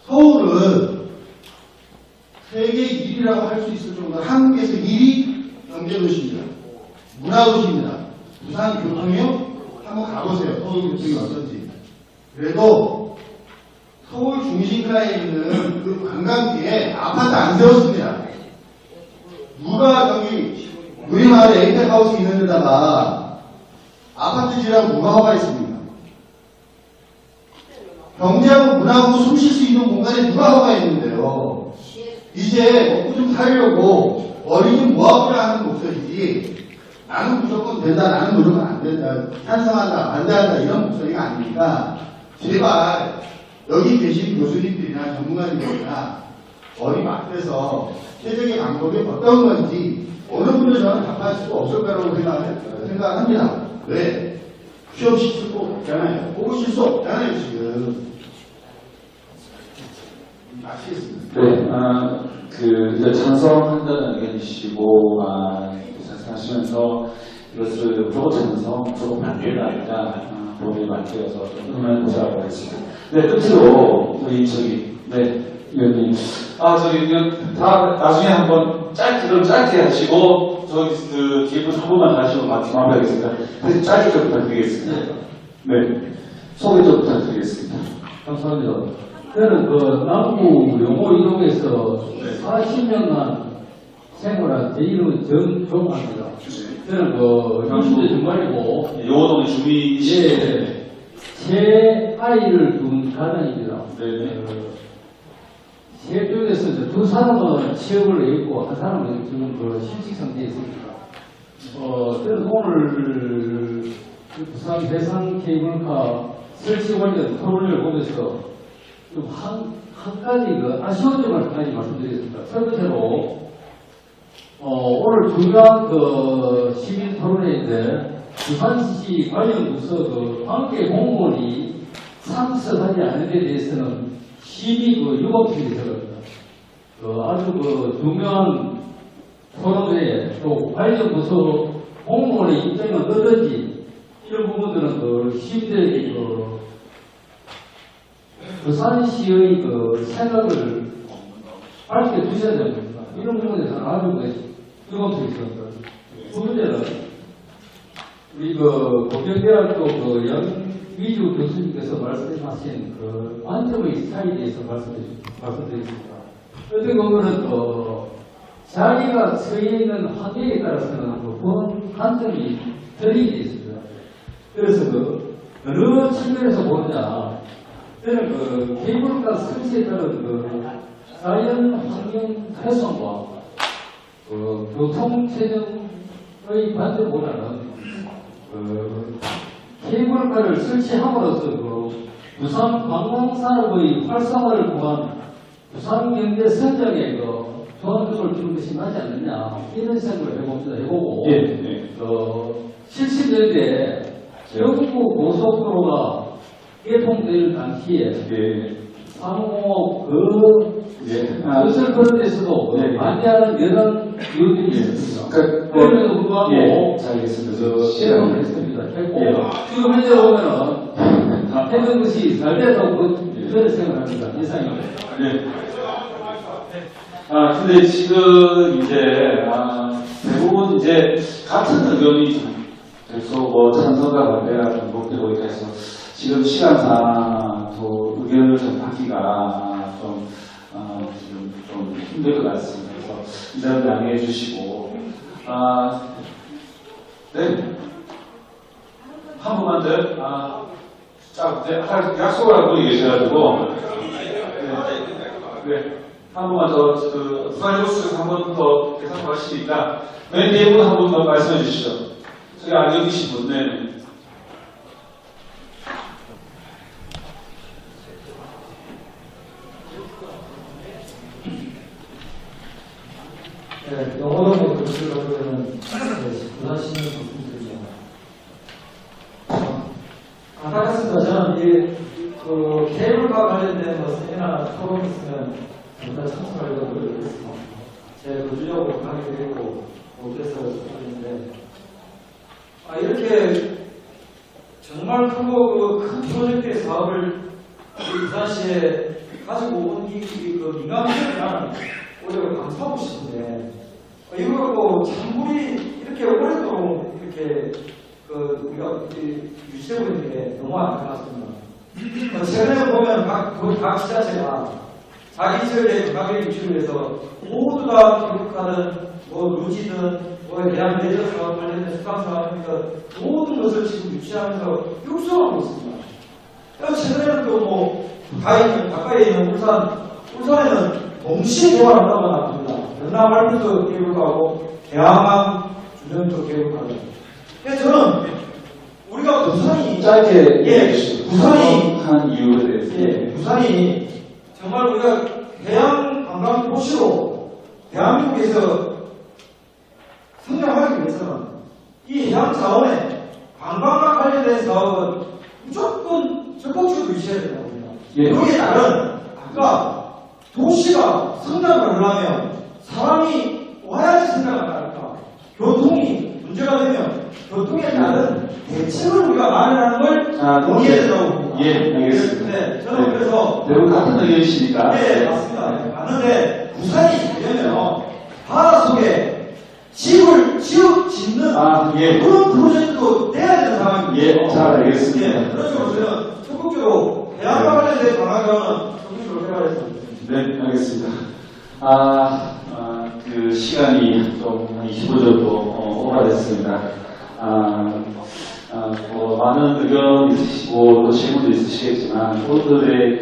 서울은 세계 1위라고 할 수 있을 정도로 한국에서 1위 경제도시입니다. 문화도시입니다. 부산 교통이요? 한번 가보세요. 서울 교통이 어떤지. 그래도 서울 중심가에 있는 그 관광지에 아파트 안 세웠습니다. 누가 저기 우리 마을에 에이펙하우스 있는 데다가 아파트 지라고 누가 허가했습니까? 경제하고 문화하고 숨 쉴 수 있는 공간에 누가 허가했는데요. 이제 먹고 좀 살려고 어린이 모아보려 하는 목소리지 나는 무조건 된다, 나는 무조건 안 된다, 찬성한다, 반대한다 이런 목소리가 아니니까 제발 여기 계신 교수님들이나 전문가님들이나 어린 앞에서 최적의 방법이 어떤 건지 어느 분도 저는 답할 수 없을 거라고 생각합니다. 왜? 취업 시킬 수 없잖아요. 보고 쉴 수 없잖아요, 지금. 아시겠습니까? 네, 이제 찬성한다는 의견이시고, 말씀하시면서 이것을 무조건 찬성, 무조건 반대가 아니라, 본인이 맞대어서 좀 의견을 보자고 하겠습니다. 네, 끝으로, 위원님. 다 나중에 한번 짧게 하시고, 기분 한 번만 하시고 마무리하겠습니다. 짧게 좀 부탁드리겠습니다. 네. 소개 좀 부탁드리겠습니다. 감사합니다. 저는 남구 용호 이동에서 40년간 생활한 제 이름은 정종합니다. 저는 60대 중반이고 용호동 주민이시죠? 예, 제 아이를 둔 가장입니다. 세 쪽에서 두 사람은 취업을 해 있고 한 사람은 지금 실직 상태에 있습니다. 저는 오늘 부산 해상 케이블카 설치 관련 토론을 보면서 좀 한 가지 아쉬운 점을 한 가지 말씀드리겠습니다. 첫 번째로 오늘 중요한 시민 토론회인데 부산시 관련 부서 관계 공무원이 참석하지 않은 데 대해서는 심의 유감증이 들어갑니다. 아주 중요한 토론회에 또 관련 부서 공무원의 입장은 어떤지 이런 부분들은 시민들에게 부산시의 생각을 밝혀주셔야 됩니다. 이런 부분에서 아주 유감증이 있습니다. 두 번째는 우리 고병대학교 양위주 교수님께서 말씀하신 관점의 차이에 대해서 말씀드리겠습니다. 어떻게 보면은 자기가 처해 있는 환경에 따라서는 그런 관점이 틀리게 있습니다. 그래서 어느 측면에서 보느냐, 저는 케이블카 설치에 따른 자연 환경 훼손과 교통 체증의 관점보다는 케이블카를 설치함으로써 부산 관광산업의 활성화를 통한 부산 경제 성장에 도움을 주는 것이 맞지 않느냐 이런 생각을 해보고 70년대에 경부 고속도로가 개통될 당시에 사무공업 그것을 그런 데서도 반대하는 여러 이유들이 있습니다. 그럼에도 불구하고 실험을 했습니다. 지금 현재 보면은 했던 것이 잘 돼서 저는 생각합니다. 이상입니다. 근데 지금 대부분 같은 의견이 계속 찬성과 반대가 반복되고 있다 해서 지금 시간상 의견을 접하기가 지금 좀 힘들 것 같습니다. 그래서 이 점을 양해해 주시고, 한 분만 더, 약속을 하고 계셔가지고, 한 번만 더, 프라이버스 한 번 더 계속 하시니까, 맨 대부분 한 번 더 말씀해 주시죠. 저기 안에 계신 분, 영어로 교수라고는 부산시민 교수들이요. 안타깝습니다. 저는 케이블카 관련된 세미나 토론 있으면 정말 참석하려고 노력했습니다. 제가 구주적으로 강의도 했고 그래서 하는데 이렇게 정말 크고 큰 프로젝트의 사업을 부산시에 가지고 온 민감한 나는 오히려 감사하고 싶은데 이거 참물이 이렇게 오랫도록 이렇게 우리가 유지되고 있는 게 너무 안타깝습니다. 최근에 보면 각 지자체가 자기 지역의 가격 유지를 위해서 모두 다 교육하는 루지든 대학 내전 사업 관련된 수강 사업이니까 모든 것을 지금 유치하면서 육성하고 있습니다. 최근에는 또 뭐 가까이 있는 울산에는 동시에 개발한다고 나옵니다. 연남 발표도 케이블카하고 대항암 주변도 케이블카죠. 그래서 저는 우리가 부산이 짧게 부산이 한 이유에 대해서 부산이 정말 우리가 해양 관광 도시로 대한민국에서 성장하기 위해서는 이 해양 자원에 관광과 관련된 사업은 무조건 적극적으로 유치해야 된다고 봅니다. 여기에 따른 아까 도시가 성장을 하려면 사람이 와야지 성장을 하니까 교통이 문제가 되면 교통에 따른 대책을 우리가 마련하는 걸 동의해야 된다고 봅니다. 예, 알겠습니다. 네, 저는 그래서 대부분 같은 의견이시니까. 네, 맞습니다. 맞는데 부산이 되려면 바닷속에 집을 짓는 그런 프로젝트도 돼야 되는 상황입니다. 예, 잘 알겠습니다. 네, 그런 식으로 저는 적극적으로 대학과 관련된 관광자원은 적극적으로 개발했습니다. 네, 알겠습니다. 그 시간이 좀 한 20분 정도 오버됐습니다. 많은 의견 있으시고 또 질문도 있으시겠지만 오늘의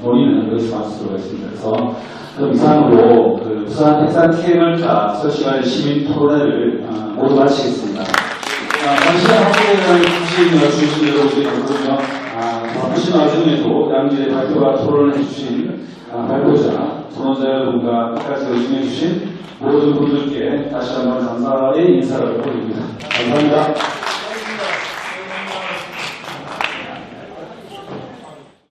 논의는 여기서 마치도록 하겠습니다. 그래서 이상으로 부산 해상 케이블카 설치관리 시민 토론회를 모두 마치겠습니다. 잠시만 함께 주신 여러분들이 감사드리며 바쁘신 와중에도 양질의 발표와 토론을 해주신 발표자, 토론자 여러분과 끝까지 응해주신 모든 분들께 다시 한번 감사의 인사를 올립니다. 감사합니다.